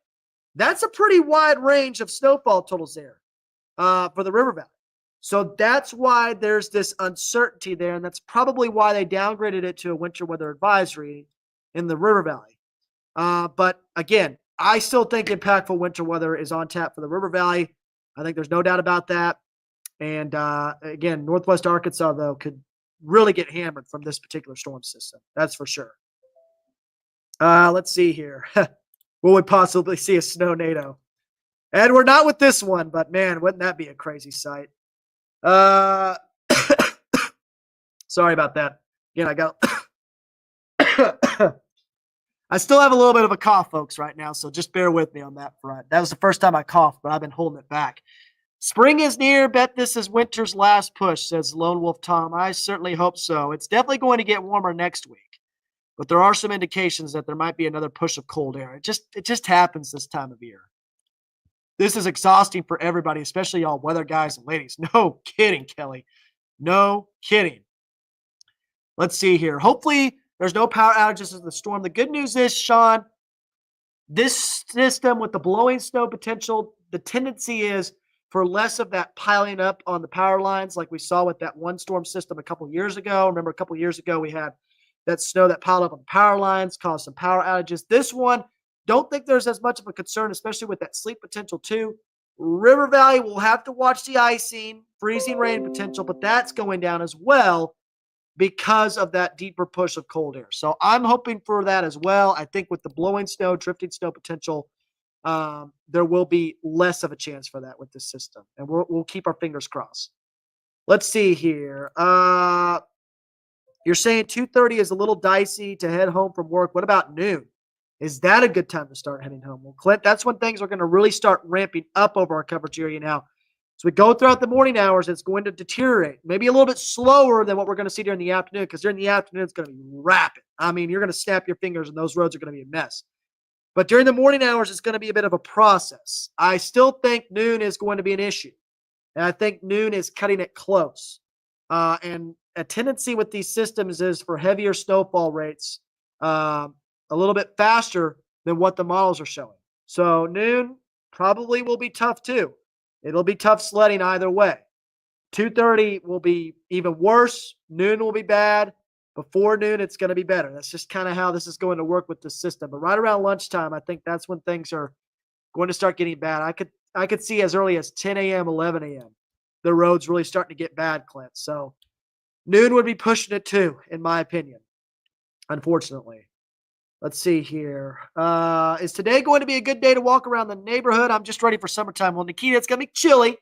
That's a pretty wide range of snowfall totals there for the River Valley. So that's why there's this uncertainty there, and that's probably why they downgraded it to a winter weather advisory in the River Valley. But again, I still think impactful winter weather is on tap for the River Valley. I think there's no doubt about that. And again, Northwest Arkansas, though, could really get hammered from this particular storm system. That's for sure. Let's see here. Will we possibly see a snow NATO? And we're not with this one, but man, wouldn't that be a crazy sight? Sorry about that. Again, I got I still have a little bit of a cough, folks, right now, so just bear with me on that front. That was the first time I coughed, but I've been holding it back. Spring is near. Bet this is winter's last push, says Lone Wolf Tom. I certainly hope so. It's definitely going to get warmer next week, but there are some indications that there might be another push of cold air. It just happens this time of year. This is exhausting for everybody, especially y'all weather guys and ladies. No kidding, Kelly. No kidding. Let's see here. Hopefully there's no power outages in the storm. The good news is, Sean, this system with the blowing snow potential, the tendency is for less of that piling up on the power lines like we saw with that one storm system a couple years ago. Remember a couple years ago we had that snow that piled up on the power lines, caused some power outages. This one, don't think there's as much of a concern, especially with that sleet potential too. River Valley will have to watch the icing, freezing rain potential, but that's going down as well because of that deeper push of cold air. So I'm hoping for that as well. I think with the blowing snow, drifting snow potential, there will be less of a chance for that with this system. And we'll keep our fingers crossed. Let's see here. You're saying 2:30 is a little dicey to head home from work. What about noon? Is that a good time to start heading home? Well, Clint, that's when things are going to really start ramping up over our coverage area now. So we go throughout the morning hours, it's going to deteriorate, maybe a little bit slower than what we're going to see during the afternoon, because during the afternoon, it's going to be rapid. I mean, you're going to snap your fingers and those roads are going to be a mess. But during the morning hours, it's going to be a bit of a process. I still think noon is going to be an issue. And I think noon is cutting it close. And a tendency with these systems is for heavier snowfall rates a little bit faster than what the models are showing. So noon probably will be tough too. It'll be tough sledding either way. 2:30 will be even worse. Noon will be bad. Before noon, it's going to be better. That's just kind of how this is going to work with the system. But right around lunchtime, I think that's when things are going to start getting bad. I could see as early as 10 a.m., 11 a.m. the roads really starting to get bad, Clint. So noon would be pushing it too, in my opinion, unfortunately. Let's see here. Is today going to be a good day to walk around the neighborhood? I'm just ready for summertime. Well, Nikita, it's going to be chilly.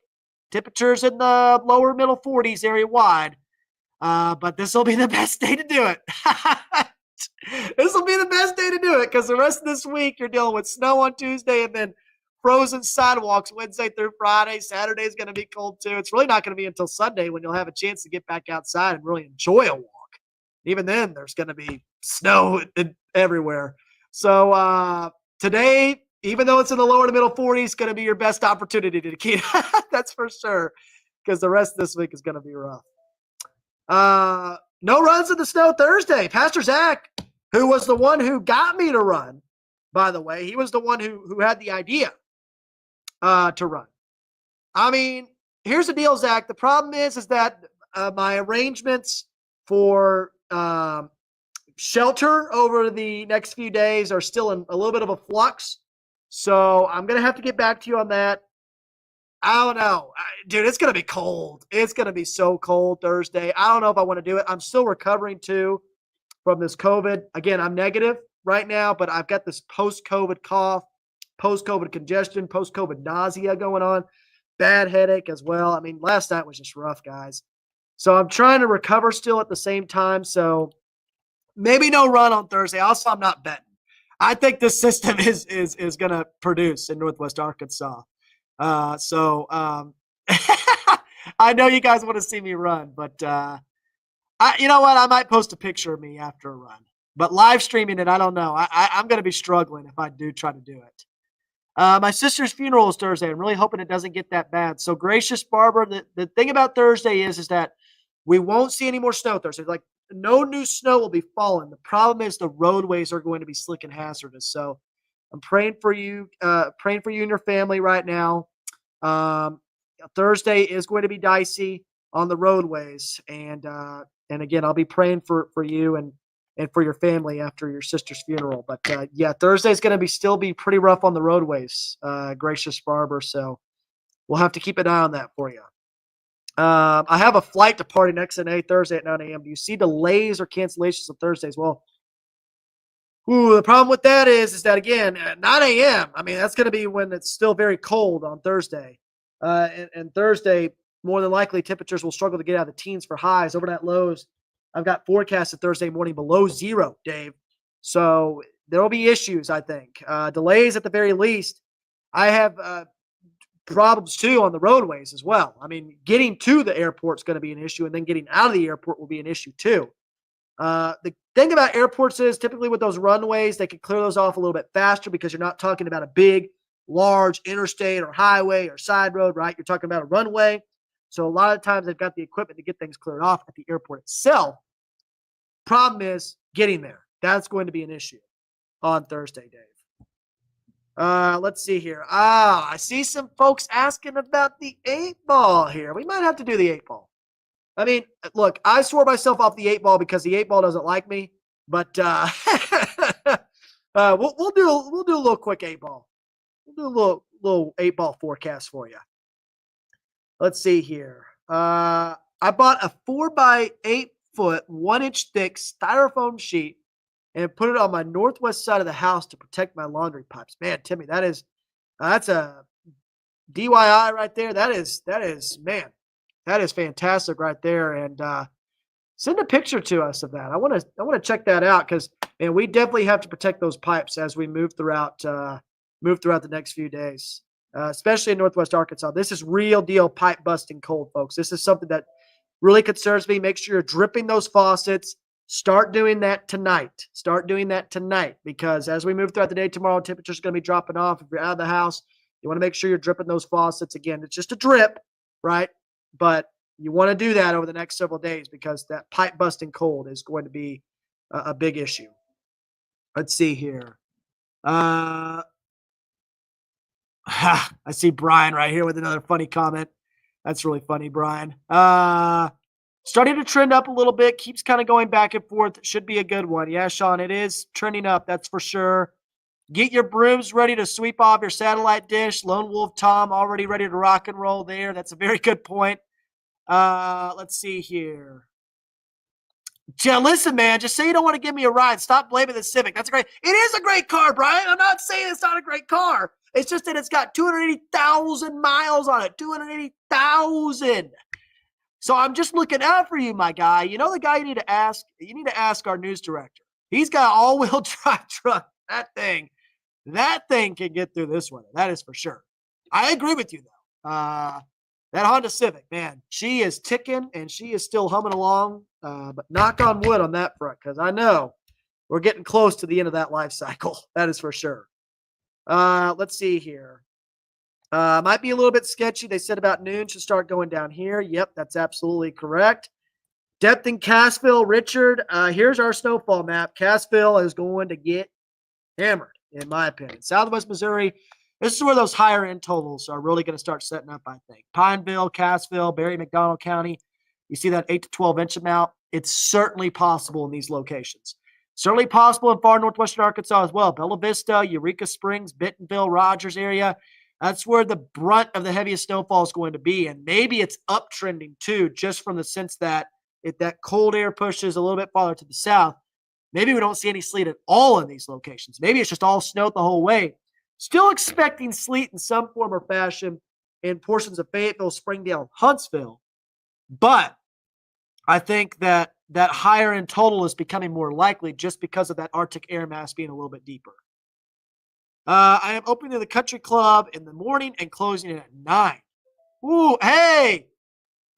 Temperatures in the lower middle 40s area wide. But this will be the best day to do it. This will be the best day to do it because the rest of this week you're dealing with snow on Tuesday and then frozen sidewalks Wednesday through Friday. Saturday is going to be cold too. It's really not going to be until Sunday when you'll have a chance to get back outside and really enjoy a walk. Even then, there's going to be snow everywhere. So today, even though it's in the lower to middle 40s, going to be your best opportunity to keep. That's for sure, because the rest of this week is going to be rough. No runs in the snow Thursday. Pastor Zach, who was the one who got me to run, by the way, he was the one who had the idea to run. I mean, here's the deal, Zach. The problem is that my arrangements for shelter over the next few days are still in a little bit of a flux. So I'm going to have to get back to you on that. I don't know. Dude, it's going to be cold. It's going to be so cold Thursday. I don't know if I want to do it. I'm still recovering too from this COVID. Again, I'm negative right now, but I've got this post-COVID cough, post-COVID congestion, post-COVID nausea going on, bad headache as well. I mean, last night was just rough, guys. So I'm trying to recover still at the same time. So maybe no run on Thursday. Also, I'm not betting. I think this system is going to produce in Northwest Arkansas. I know you guys want to see me run, but you know what? I might post a picture of me after a run. But live streaming it, I don't know. I'm going to be struggling if I do try to do it. My sister's funeral is Thursday. I'm really hoping it doesn't get that bad. So, gracious Barbara, the thing about Thursday is that we won't see any more snow Thursday. Like, no new snow will be falling. The problem is the roadways are going to be slick and hazardous. So, I'm praying for you and your family right now. Thursday is going to be dicey on the roadways, and again, I'll be praying for you and for your family after your sister's funeral. But yeah, Thursday is going to still be pretty rough on the roadways, gracious Barber. So we'll have to keep an eye on that for you. I have a flight departing XNA Thursday at 9 a.m. Do you see delays or cancellations on Thursdays? Well, the problem with that is that, again, at 9 a.m., I mean, that's going to be when it's still very cold on Thursday. And Thursday, more than likely, temperatures will struggle to get out of the teens for highs. Overnight lows, I've got forecasted Thursday morning below zero, Dave. So there will be issues, I think. Delays at the very least. I have problems, too, on the roadways as well. I mean, getting to the airport is going to be an issue, and then getting out of the airport will be an issue, too. The thing about airports is typically with those runways, they can clear those off a little bit faster because you're not talking about a big, large interstate or highway or side road, right? You're talking about a runway. So a lot of times they've got the equipment to get things cleared off at the airport itself. Problem is getting there. That's going to be an issue on Thursday, Dave. Let's see here. I see some folks asking about the 8-ball here. We might have to do the 8-ball. I mean, look, I swore myself off the 8-ball because the 8-ball doesn't like me. But we'll do a little quick 8-ball. We'll do a little 8-ball forecast for you. Let's see here. I bought a 4x8-foot, 1-inch thick styrofoam sheet and put it on my northwest side of the house to protect my laundry pipes. Man, Timmy, that's a DIY right there. That is fantastic right there. And send a picture to us of that. I want to check that out because, man, we definitely have to protect those pipes as we move throughout the next few days, especially in Northwest Arkansas. This is real deal pipe busting cold, folks. This is something that really concerns me. Make sure you're dripping those faucets. Start doing that tonight. Because as we move throughout the day tomorrow, temperature's going to be dropping off. If you're out of the house, you want to make sure you're dripping those faucets. Again, it's just a drip, right? But you want to do that over the next several days because that pipe busting cold is going to be a big issue. Let's see here. I see Brian right here with another funny comment. That's really funny, Brian. Starting to trend up a little bit. Keeps kind of going back and forth. Should be a good one. Yeah, Sean, it is trending up. That's for sure. Get your brooms ready to sweep off your satellite dish. Lone Wolf Tom already ready to rock and roll there. That's a very good point. Let's see here. Listen, man, just say you don't want to give me a ride. Stop blaming the Civic. It is a great car, Brian. I'm not saying it's not a great car. It's just that it's got 280,000 miles on it. 280,000. So I'm just looking out for you, my guy. You know the guy you need to ask? You need to ask our news director. He's got an all-wheel drive truck. That thing can get through this weather. That is for sure. I agree with you, though. That Honda Civic, man, she is ticking and she is still humming along. But knock on wood on that front, because I know we're getting close to the end of that life cycle. That is for sure. Let's see here. Might be a little bit sketchy. They said about noon should start going down here. Yep, that's absolutely correct. Depth in Cassville, Richard. Here's our snowfall map. Cassville is going to get hammered, in my opinion. Southwest Missouri, this is where those higher end totals are really going to start setting up, I think. Pineville, Cassville, Berry, McDonald County. You see that 8 to 12 inch amount? It's certainly possible in these locations. Certainly possible in far northwestern Arkansas as well. Bella Vista, Eureka Springs, Bentonville, Rogers area. That's where the brunt of the heaviest snowfall is going to be. And maybe it's uptrending too, just from the sense that if that cold air pushes a little bit farther to the south, maybe we don't see any sleet at all in these locations. Maybe it's just all snow the whole way. Still expecting sleet in some form or fashion in portions of Fayetteville, Springdale, Huntsville. But I think that that higher end total is becoming more likely just because of that Arctic air mass being a little bit deeper. I am opening the country club in the morning and closing it at 9. Ooh, hey,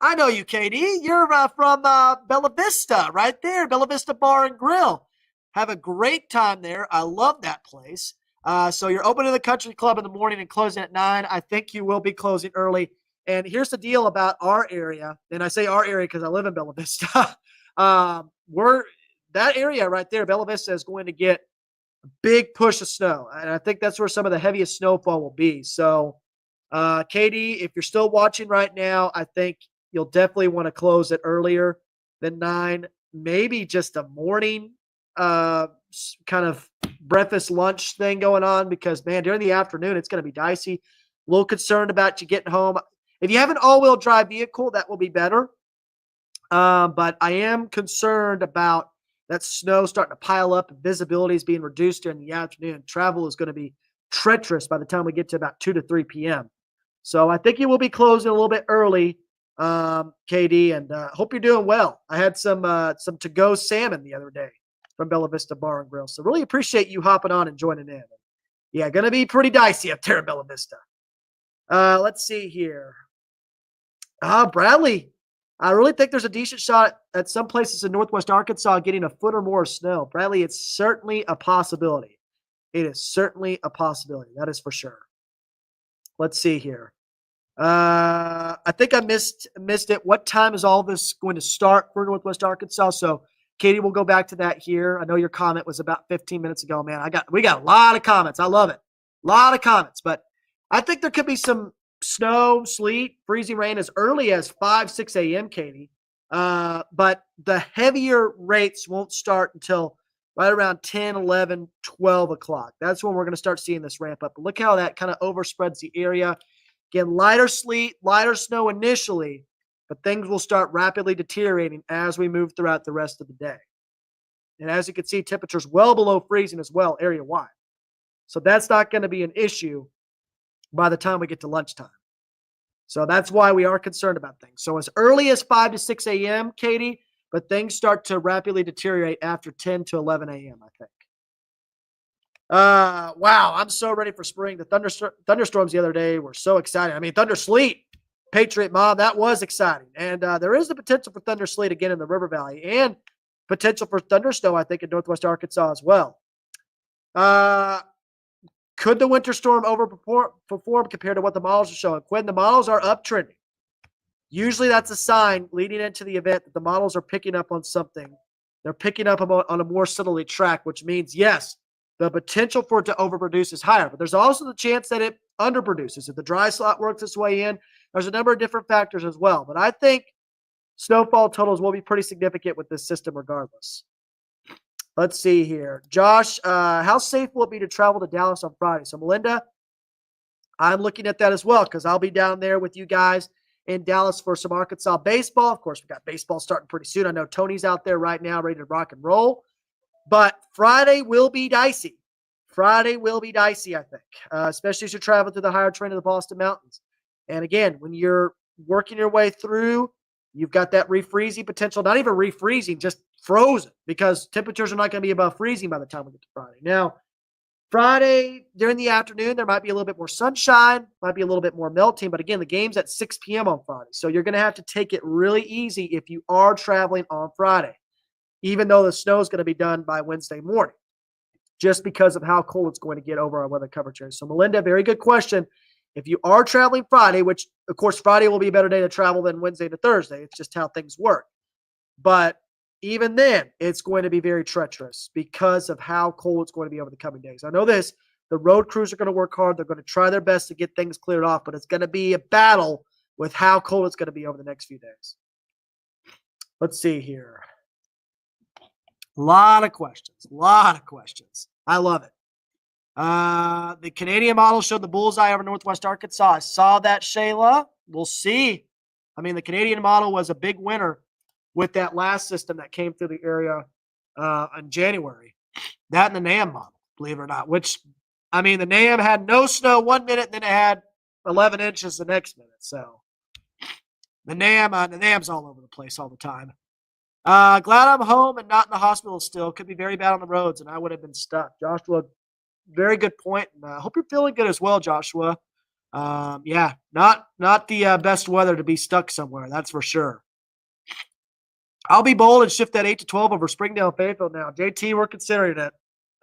I know you, Katie. You're from Bella Vista, right there, Bella Vista Bar and Grill. Have a great time there. I love that place. So you're opening the country club in the morning and closing at 9. I think you will be closing early. And here's the deal about our area, and I say our area because I live in Bella Vista. We're that area right there, Bella Vista, is going to get big push of snow. And I think that's where some of the heaviest snowfall will be. So, Katie, if you're still watching right now, I think you'll definitely want to close it earlier than 9. Maybe just a morning kind of breakfast lunch thing going on because, man, during the afternoon, it's going to be dicey. A little concerned about you getting home. If you have an all-wheel drive vehicle, that will be better. But I am concerned about that snow starting to pile up and visibility is being reduced during the afternoon. Travel is going to be treacherous by the time we get to about 2 to 3 p.m. So I think you will be closing a little bit early, KD, and hope you're doing well. I had some to-go salmon the other day from Bella Vista Bar and Grill. So really appreciate you hopping on and joining in. Yeah, going to be pretty dicey up there at Bella Vista. Let's see here. Bradley, I really think there's a decent shot at some places in Northwest Arkansas getting a foot or more of snow. Bradley, it's certainly a possibility. It is certainly a possibility. That is for sure. Let's see here. I think I missed it. What time is all this going to start for Northwest Arkansas? So, Katie, we'll go back to that here. I know your comment was about 15 minutes ago, man. We got a lot of comments. I love it. A lot of comments, but I think there could be some snow, sleet, freezing rain as early as 5, 6 a.m., Katie. But the heavier rates won't start until right around 10, 11, 12 o'clock. That's when we're going to start seeing this ramp up. But look how that kind of overspreads the area. Again, lighter sleet, lighter snow initially, but things will start rapidly deteriorating as we move throughout the rest of the day. And as you can see, temperatures well below freezing as well, area-wide. So that's not going to be an issue by the time we get to lunchtime. So that's why we are concerned about things. So as early as 5 to 6 a.m., Katie, but things start to rapidly deteriorate after 10 to 11 a.m., I think. Wow, I'm so ready for spring. The thunderstorms the other day were so exciting. I mean, thunder sleet, Patriot Mom, that was exciting. And there is the potential for thunder sleet again in the River Valley and potential for thundersnow, I think, in Northwest Arkansas as well. Could the winter storm overperform compared to what the models are showing? Quinn, the models are uptrending. Usually that's a sign leading into the event that the models are picking up on something. They're picking up on a more southerly track, which means, yes, the potential for it to overproduce is higher. But there's also the chance that it underproduces. If the dry slot works its way in, there's a number of different factors as well. But I think snowfall totals will be pretty significant with this system regardless. Let's see here. Josh, how safe will it be to travel to Dallas on Friday? So, Melinda, I'm looking at that as well because I'll be down there with you guys in Dallas for some Arkansas baseball. Of course, we've got baseball starting pretty soon. I know Tony's out there right now ready to rock and roll. But Friday will be dicey. Friday will be dicey, I think, especially as you're traveling through the higher terrain of the Boston Mountains. And again, when you're working your way through, you've got that refreezing potential, not even refreezing, just frozen because temperatures are not going to be above freezing by the time we get to Friday. Now, Friday during the afternoon, there might be a little bit more sunshine, might be a little bit more melting. But again, the game's at 6 p.m. on Friday. So you're going to have to take it really easy if you are traveling on Friday, even though the snow is going to be done by Wednesday morning, just because of how cold it's going to get over our weather coverage area. So, Melinda, very good question. If you are traveling Friday, which, of course, Friday will be a better day to travel than Wednesday to Thursday. It's just how things work. But even then, it's going to be very treacherous because of how cold it's going to be over the coming days. I know this. The road crews are going to work hard. They're going to try their best to get things cleared off, but it's going to be a battle with how cold it's going to be over the next few days. Let's see here. A lot of questions. I love it. The Canadian model showed the bullseye over Northwest Arkansas. I saw that, Shayla. We'll see. I mean, the Canadian model was a big winner with that last system that came through the area in January. That and the NAM model, believe it or not, which, I mean, the NAM had no snow 1 minute, and then it had 11 inches the next minute. So the NAM's all over the place all the time. Glad I'm home and not in the hospital still. Could be very bad on the roads, and I would have been stuck. Joshua, very good point. And I hope you're feeling good as well, Joshua. Yeah, not the best weather to be stuck somewhere. That's for sure. I'll be bold and shift that 8 to 12 over Springdale and Fayetteville now. JT, we're considering it.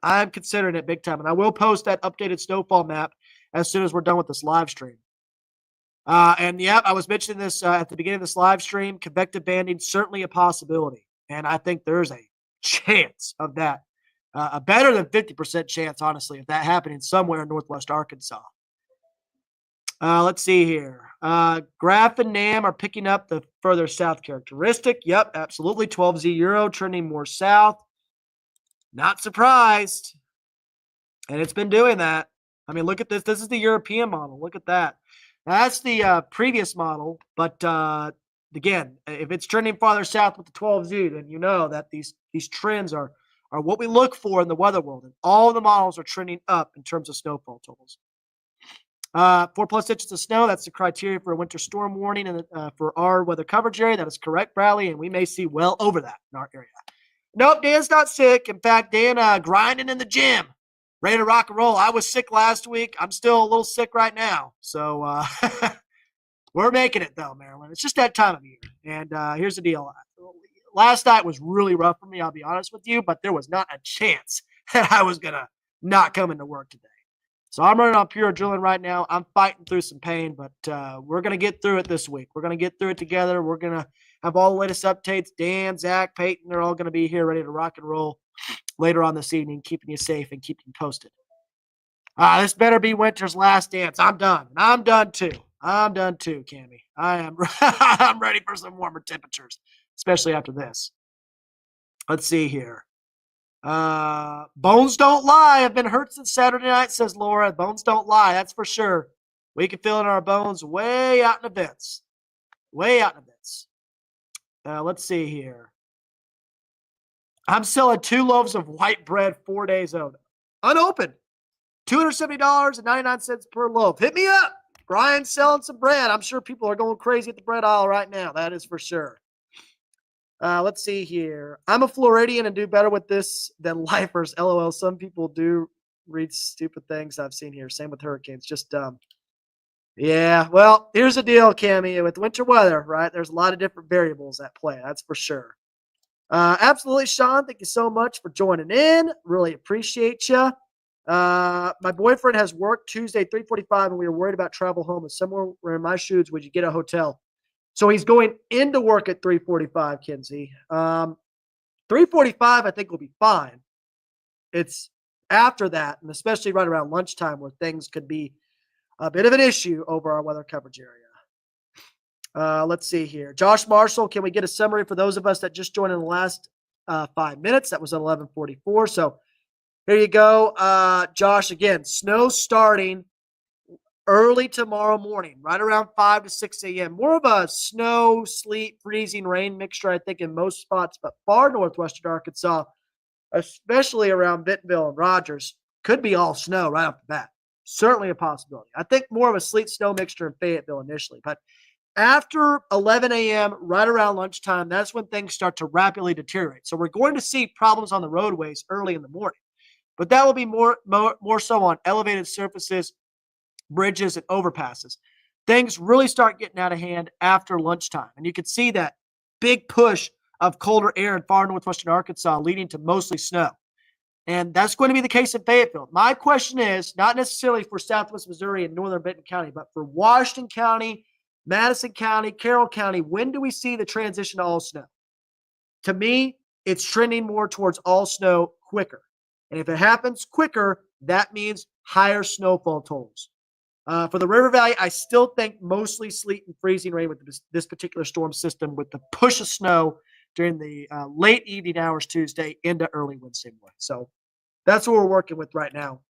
I'm considering it big time, and I will post that updated snowfall map as soon as we're done with this live stream. And yeah, I was mentioning this at the beginning of this live stream. Convective banding certainly a possibility, and I think there's a chance of that, a better than 50% chance, honestly, of that happening somewhere in Northwest Arkansas. Let's see here. Graph and NAM are picking up the further south characteristic. Yep, absolutely. 12Z Euro trending more south. Not surprised. And it's been doing that. I mean, look at this. This is the European model. Look at that. Now, that's the previous model. But again, if it's trending farther south with the 12Z, then you know that these trends are what we look for in the weather world. And all the models are trending up in terms of snowfall totals. 4+ inches of snow. That's the criteria for a winter storm warning and for our weather coverage area. That is correct, Bradley, and we may see well over that in our area. Nope, Dan's not sick. In fact, Dan grinding in the gym, ready to rock and roll. I was sick last week. I'm still a little sick right now. So we're making it, though, Maryland. It's just that time of year. And here's the deal. Last night was really rough for me, I'll be honest with you, but there was not a chance that I was going to not come into work today. So I'm running on pure adrenaline right now. I'm fighting through some pain, but we're going to get through it this week. We're going to get through it together. We're going to have all the latest updates. Dan, Zach, Peyton, they're all going to be here ready to rock and roll later on this evening, keeping you safe and keeping you posted. This better be winter's last dance. I'm done. And I'm done too. I'm done too, Cammie. I'm ready for some warmer temperatures, especially after this. Let's see here. Bones don't lie. I've been hurt since Saturday night, says Laura. Bones don't lie, that's for sure. We can feel it in our bones way out in the vents. Way out in the vents. Let's see here. I'm selling 2 loaves of white bread 4 days old. Unopened. $270.99 per loaf. Hit me up. Brian's selling some bread. I'm sure people are going crazy at the bread aisle right now. That is for sure. Let's see here. I'm a Floridian and do better with this than lifers. LOL. Some people do read stupid things I've seen here. Same with hurricanes. Just dumb. Yeah. Well, here's the deal, Cammie. With winter weather, right, there's a lot of different variables at play. That's for sure. Absolutely, Sean. Thank you so much for joining in. Really appreciate you. My boyfriend has work Tuesday, 3:45, and we were worried about travel home. And somewhere in my shoes, would you get a hotel? So he's going into work at 3:45, Kinsey. 3:45, I think, will be fine. It's after that, and especially right around lunchtime, where things could be a bit of an issue over our weather coverage area. Let's see here. Josh Marshall, can we get a summary for those of us that just joined in the last 5 minutes? That was at 11:44. So here you go. Josh, again, snow starting early tomorrow morning, right around 5 to 6 a.m. More of a snow, sleet, freezing rain mixture, I think, in most spots, but far northwestern Arkansas, especially around Bentonville and Rogers, could be all snow right off the bat. Certainly a possibility. I think more of a sleet snow mixture in Fayetteville initially, but after 11 a.m., right around lunchtime, that's when things start to rapidly deteriorate. So we're going to see problems on the roadways early in the morning, but that will be more so on elevated surfaces, bridges, and overpasses. Things really start getting out of hand after lunchtime. And you can see that big push of colder air in far northwestern Arkansas leading to mostly snow. And that's going to be the case in Fayetteville. My question is not necessarily for southwest Missouri and northern Benton County, but for Washington County, Madison County, Carroll County, when do we see the transition to all snow? To me, it's trending more towards all snow quicker. And if it happens quicker, that means higher snowfall totals. For the River Valley, I still think mostly sleet and freezing rain with this particular storm system with the push of snow during the late evening hours Tuesday into early Wednesday morning. So that's what we're working with right now.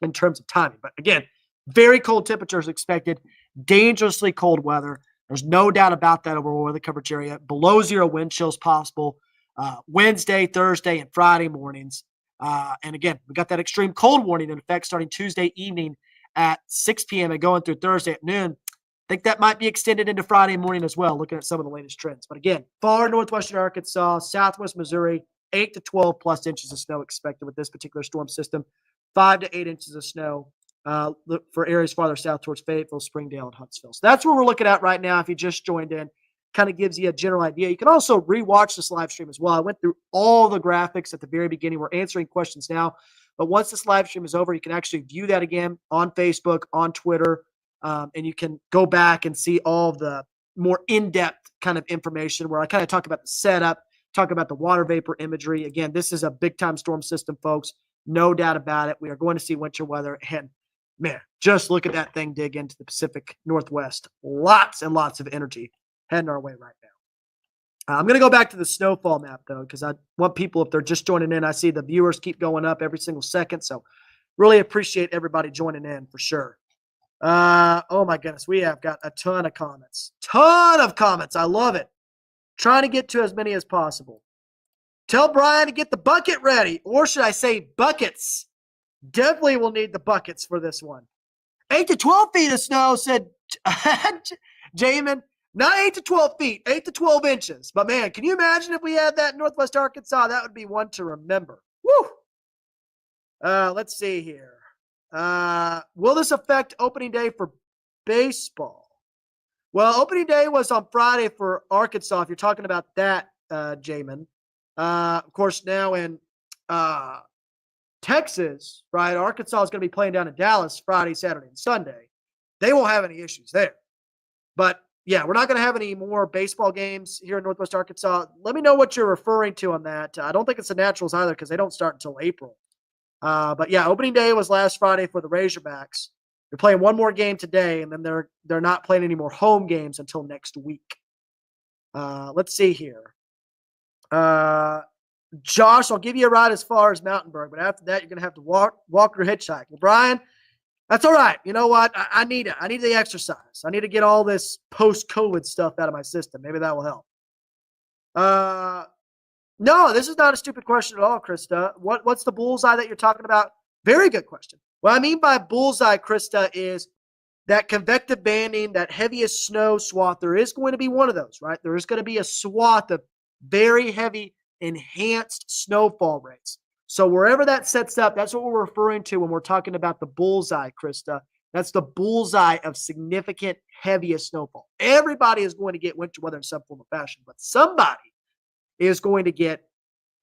in terms of timing. But again, very cold temperatures expected, dangerously cold weather. There's no doubt about that over weather coverage area. Below zero wind chills possible Wednesday, Thursday, and Friday mornings. And again, we got that extreme cold warning in effect starting Tuesday evening at 6 p.m. and going through Thursday at noon. I think that might be extended into Friday morning as well, looking at some of the latest trends. But again, far northwestern Arkansas, southwest Missouri, 8 to 12 plus inches of snow expected with this particular storm system, 5 to 8 inches of snow for areas farther south towards Fayetteville, Springdale, and Huntsville. So that's what we're looking at right now. If you just joined in, kind of gives you a general idea. You can also rewatch this live stream as well. I went through all the graphics at the very beginning. We're answering questions now. But once this live stream is over, you can actually view that again on Facebook, on Twitter, and you can go back and see all the more in-depth kind of information where I kind of talk about the setup, talk about the water vapor imagery. Again, this is a big-time storm system, folks. No doubt about it. We are going to see winter weather. And, man, just look at that thing dig into the Pacific Northwest. Lots and lots of energy heading our way right now. I'm going to go back to the snowfall map, though, because I want people, if they're just joining in, I see the viewers keep going up every single second. So really appreciate everybody joining in for sure. Oh, my goodness. We have got a ton of comments. Ton of comments. I love it. Trying to get to as many as possible. Tell Brian to get the bucket ready. Or should I say buckets? Definitely will need the buckets for this one. 8 to 12 feet of snow, said Jamin. Not 8 to 12 feet, 8 to 12 inches. But, man, can you imagine if we had that in Northwest Arkansas? That would be one to remember. Woo! Let's see here. Will this affect opening day for baseball? Well, opening day was on Friday for Arkansas, if you're talking about that, Jamin. Of course, now in Texas, right, Arkansas is going to be playing down in Dallas Friday, Saturday, and Sunday. They won't have any issues there. But, yeah, we're not going to have any more baseball games here in Northwest Arkansas. Let me know what you're referring to on that. I don't think it's the Naturals either because they don't start until April. But, yeah, opening day was last Friday for the Razorbacks. They're playing one more game today, and then they're not playing any more home games until next week. Let's see here. Josh, I'll give you a ride as far as Mountainburg, but after that, you're going to have to walk or hitchhike. Well, Brian, that's all right. You know what? I need it. I need the exercise. I need to get all this post-COVID stuff out of my system. Maybe that will help. No, this is not a stupid question at all, Krista. What's the bullseye that you're talking about? Very good question. What I mean by bullseye, Krista, is that convective banding, that heaviest snow swath. There is going to be one of those, right? There is going to be a swath of very heavy enhanced snowfall rates. So wherever that sets up, that's what we're referring to when we're talking about the bullseye, Krista. That's the bullseye of significant heaviest snowfall. Everybody is going to get winter weather in some form or fashion, but somebody is going to get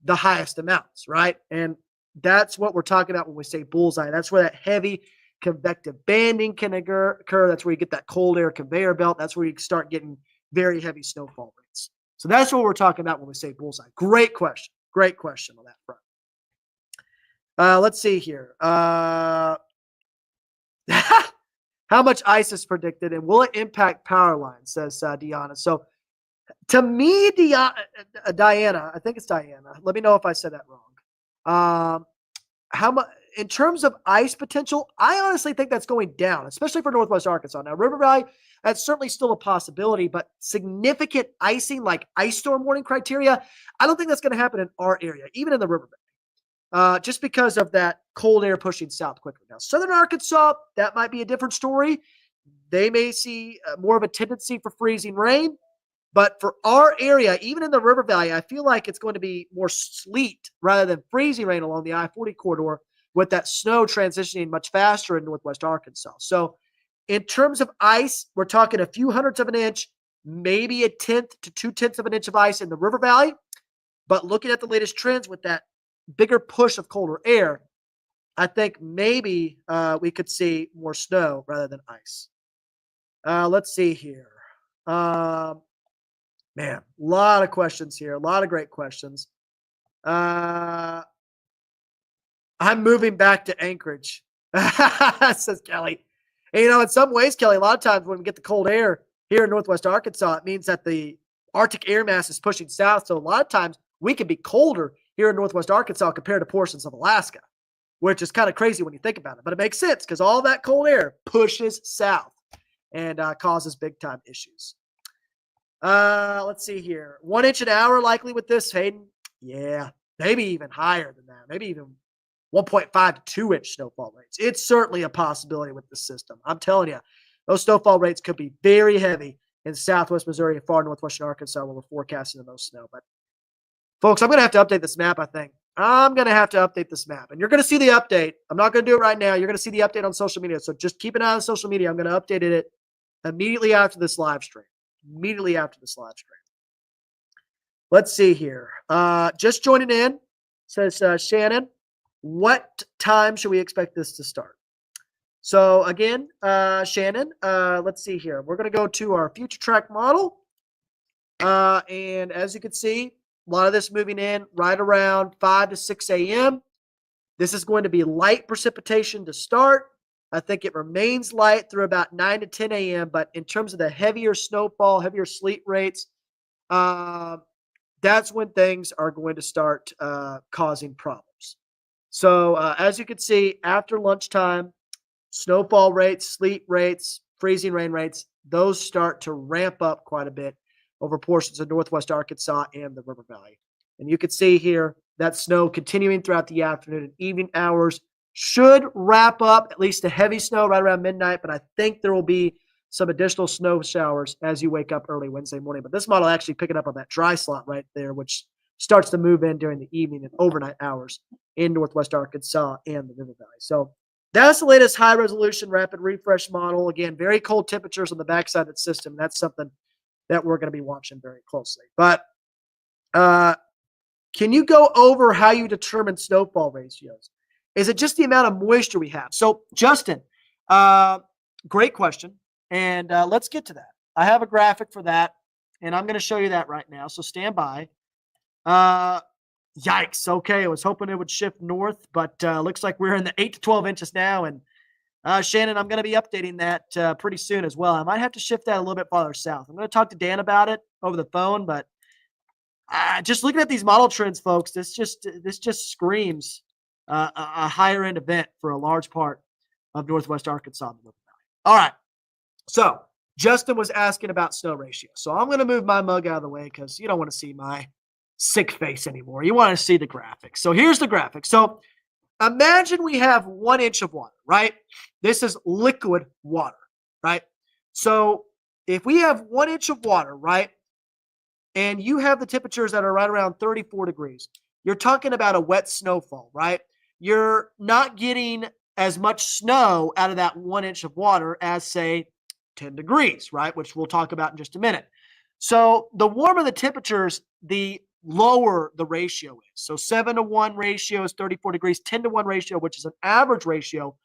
the highest amounts, right? And that's what we're talking about when we say bullseye. That's where that heavy convective banding can occur. That's where you get that cold air conveyor belt. That's where you start getting very heavy snowfall rates. So that's what we're talking about when we say bullseye. Great question. Great question on that front. Let's see here. How much ice is predicted, and will it impact power lines, says Deanna. So to me, Diana, I think it's Diana. Let me know if I said that wrong. How much in terms of ice potential? I honestly think that's going down, especially for Northwest Arkansas. Now, River Valley, that's certainly still a possibility, but significant icing, like ice storm warning criteria, I don't think that's going to happen in our area, even in the River Valley, just because of that cold air pushing south quickly. Now, Southern Arkansas, that might be a different story. They may see more of a tendency for freezing rain. But for our area, even in the River Valley, I feel like it's going to be more sleet rather than freezing rain along the I-40 corridor, with that snow transitioning much faster in Northwest Arkansas. So in terms of ice, we're talking a few hundredths of an inch, maybe a tenth to 2/10 of an inch of ice in the River Valley. But looking at the latest trends with that bigger push of colder air, I think maybe we could see more snow rather than ice. Let's see here. Man, a lot of questions here. A lot of great questions. I'm moving back to Anchorage, says Kelly. And, in some ways, Kelly, a lot of times when we get the cold air here in Northwest Arkansas, it means that the Arctic air mass is pushing south. So a lot of times we can be colder here in Northwest Arkansas compared to portions of Alaska. which is kind of crazy when you think about it. But it makes sense because all that cold air pushes south and causes big-time issues. Let's see here. 1 inch an hour likely with this, Hayden? Yeah, maybe even higher than that. Maybe even 1.5 to 2 inch snowfall rates. It's certainly a possibility with the system. I'm telling you, those snowfall rates could be very heavy in southwest Missouri and far northwestern Arkansas where we're forecasting the most snow. But, folks, I'm going to have to update this map, I think. I'm going to have to update this map. And you're going to see the update. I'm not going to do it right now. You're going to see the update on social media. So just keep an eye on social media. I'm going to update it immediately after this live stream. Immediately after this live stream. Let's see here. Just joining in, says Shannon. What time should we expect this to start? So again, Shannon, let's see here. We're going to go to our future track model. And as you can see, a lot of this moving in right around 5 to 6 a.m. This is going to be light precipitation to start. I think it remains light through about 9 to 10 a.m. But in terms of the heavier snowfall, heavier sleet rates, that's when things are going to start causing problems. So as you can see, after lunchtime, snowfall rates, sleet rates, freezing rain rates, those start to ramp up quite a bit over portions of northwest Arkansas and the River Valley. And you can see here that snow continuing throughout the afternoon and evening hours should wrap up, at least the heavy snow right around midnight, but I think there will be some additional snow showers as you wake up early Wednesday morning. But this model actually picking up on that dry slot right there, which starts to move in during the evening and overnight hours in northwest Arkansas and the River Valley. So that's the latest high-resolution rapid refresh model. Again, very cold temperatures on the backside of the system. That's something that we're going to be watching very closely. But can you go over how you determine snowfall ratios? Is it just the amount of moisture we have? So, Justin, great question. And let's get to that. I have a graphic for that, and I'm going to show you that right now. So stand by. Yikes. Okay, I was hoping it would shift north, but looks like we're in the 8 to 12 inches now. And Shannon, I'm going to be updating that pretty soon as well. I might have to shift that a little bit farther south. I'm going to talk to Dan about it over the phone, but just looking at these model trends, folks, this just screams a higher end event for a large part of northwest Arkansas. All right. So Justin was asking about snow ratio. So I'm going to move my mug out of the way because you don't want to see my sick face anymore. You want to see the graphic. So here's the graphic. So imagine we have 1 inch of water, right? This is liquid water, right? So if we have 1 inch of water, right, and you have the temperatures that are right around 34 degrees, you're talking about a wet snowfall, right? You're not getting as much snow out of that 1 inch of water as, say, 10 degrees, right? Which we'll talk about in just a minute. So the warmer the temperatures, the lower the ratio is. So 7 to 1 ratio is 34 degrees. 10 to 1 ratio, which is an average ratio,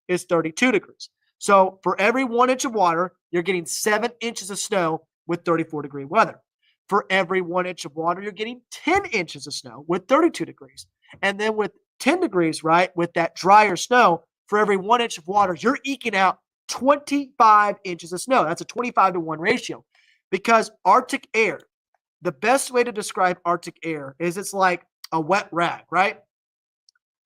is 32 degrees. So for every 1 inch of water, you're getting 7 inches of snow with 34-degree weather. For every 1 inch of water, you're getting 10 inches of snow with 32 degrees. And then with 10 degrees, right, with that drier snow, for every 1 inch of water, you're eking out 25 inches of snow. That's a 25 to 1 ratio. Because Arctic air, the best way to describe Arctic air is it's like a wet rag, right?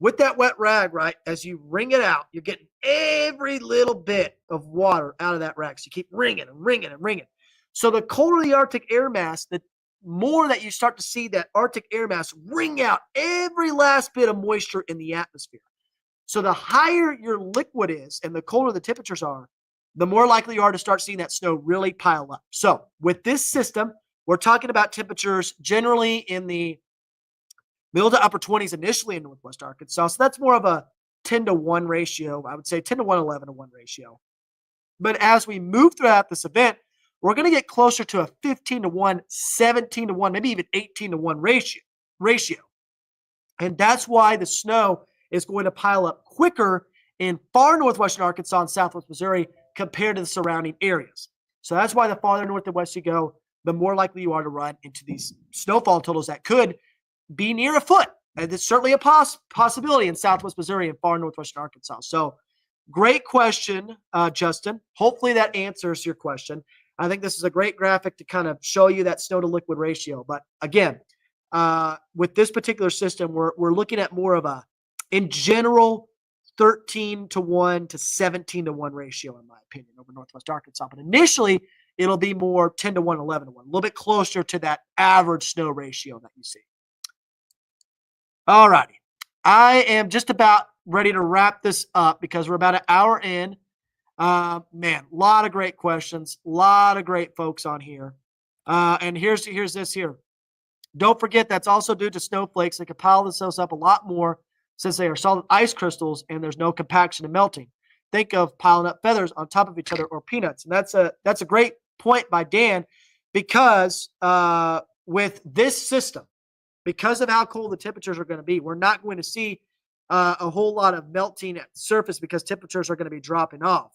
With that wet rag, right, as you wring it out, you're getting every little bit of water out of that rag. So you keep wringing and wringing and wringing. So the colder the Arctic air mass, the more that you start to see that Arctic air mass wring out every last bit of moisture in the atmosphere. So the higher your liquid is and the colder the temperatures are, the more likely you are to start seeing that snow really pile up. So with this system, we're talking about temperatures generally in the middle to upper 20s initially in northwest Arkansas. So that's more of a 10 to 1 ratio. I would say 10 to 1, 11 to 1 ratio. But as we move throughout this event, we're going to get closer to a 15 to 1, 17 to 1, maybe even 18 to 1 ratio. And that's why the snow is going to pile up quicker in far northwestern Arkansas and southwest Missouri compared to the surrounding areas. So that's why the farther north and west you go, the more likely you are to run into these snowfall totals that could be near a foot. And it's certainly a possibility in southwest Missouri and far northwestern Arkansas. So great question, Justin. Hopefully that answers your question. I think this is a great graphic to kind of show you that snow to liquid ratio. But again, with this particular system, we're looking at more of a in general, 13-1 to 17-1 ratio, in my opinion, over Northwest Arkansas. But initially, it'll be more 10-1, 11-1, a little bit closer to that average snow ratio that you see. All righty. I am just about ready to wrap this up because we're about an hour in. Man, a lot of great questions, a lot of great folks on here. And here's this here. Don't forget that's also due to snowflakes. They can pile themselves up a lot more since they are solid ice crystals and there's no compaction and melting. Think of piling up feathers on top of each other or peanuts. And that's a great point by Dan because with this system, because of how cold the temperatures are going to be, we're not going to see a whole lot of melting at the surface because temperatures are going to be dropping off.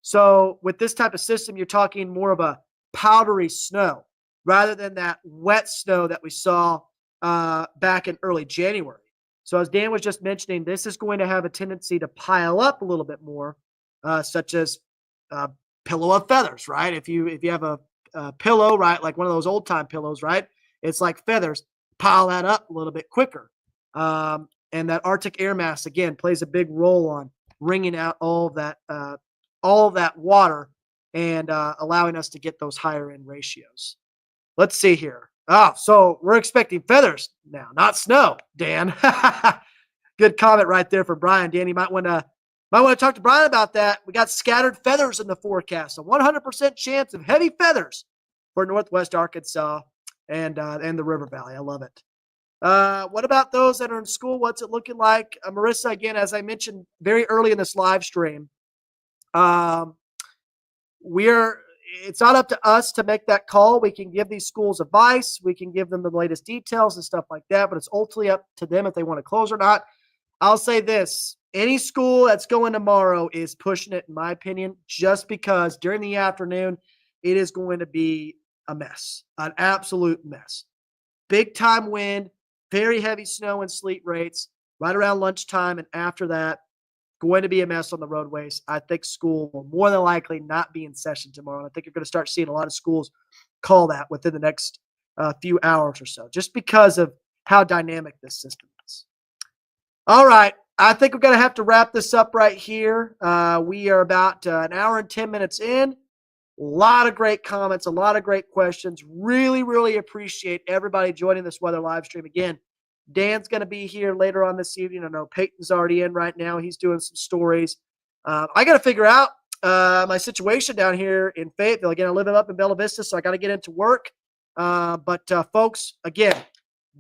So with this type of system, you're talking more of a powdery snow rather than that wet snow that we saw back in early January. So as Dan was just mentioning, this is going to have a tendency to pile up a little bit more, such as a pillow of feathers, right? If you have a pillow, right, like one of those old time pillows, right? It's like feathers. Pile that up a little bit quicker. And that Arctic air mass, again, plays a big role on wringing out all of that water and allowing us to get those higher end ratios. Let's see here. Oh, so we're expecting feathers now, not snow, Dan. Good comment right there for Brian. Dan, you might want to talk to Brian about that. We got scattered feathers in the forecast, a 100% chance of heavy feathers for Northwest Arkansas and the River Valley. I love it. What about those that are in school? What's it looking like? Marissa, again, as I mentioned very early in this live stream, it's not up to us to make that call. We can give these schools advice. We can give them the latest details and stuff like that, but it's ultimately up to them if they want to close or not. I'll say this. Any school that's going tomorrow is pushing it, in my opinion, just because during the afternoon, it is going to be a mess, an absolute mess. Big time wind, very heavy snow and sleet rates right around lunchtime. And after that, going to be a mess on the roadways. I think school will more than likely not be in session tomorrow. And I think you're going to start seeing a lot of schools call that within the next few hours or so, just because of how dynamic this system is. All right. I think we're going to have to wrap this up right here. We are about an hour and 10 minutes in. A lot of great comments, a lot of great questions. Really, really appreciate everybody joining this weather live stream. Again, Dan's going to be here later on this evening. I know Peyton's already in right now. He's doing some stories. I got to figure out my situation down here in Fayetteville. Again, I live up in Bella Vista, so I got to get into work. But folks, again,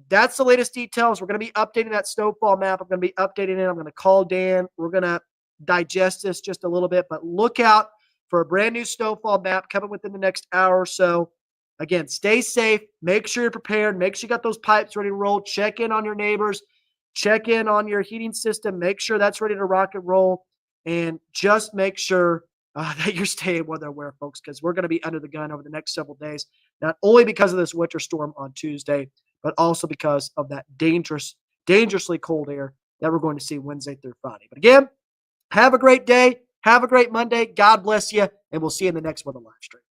that's the latest details. We're going to be updating that snowfall map. I'm going to be updating it. I'm going to call Dan. We're going to digest this just a little bit, but look out for a brand new snowfall map coming within the next hour or so. Again, stay safe. Make sure you're prepared. Make sure you got those pipes ready to roll. Check in on your neighbors. Check in on your heating system. Make sure that's ready to rock and roll. And just make sure that you're staying weather aware, folks, because we're going to be under the gun over the next several days, not only because of this winter storm on Tuesday, but also because of that dangerously cold air that we're going to see Wednesday through Friday. But again, have a great day. Have a great Monday. God bless you, and we'll see you in the next weather live stream.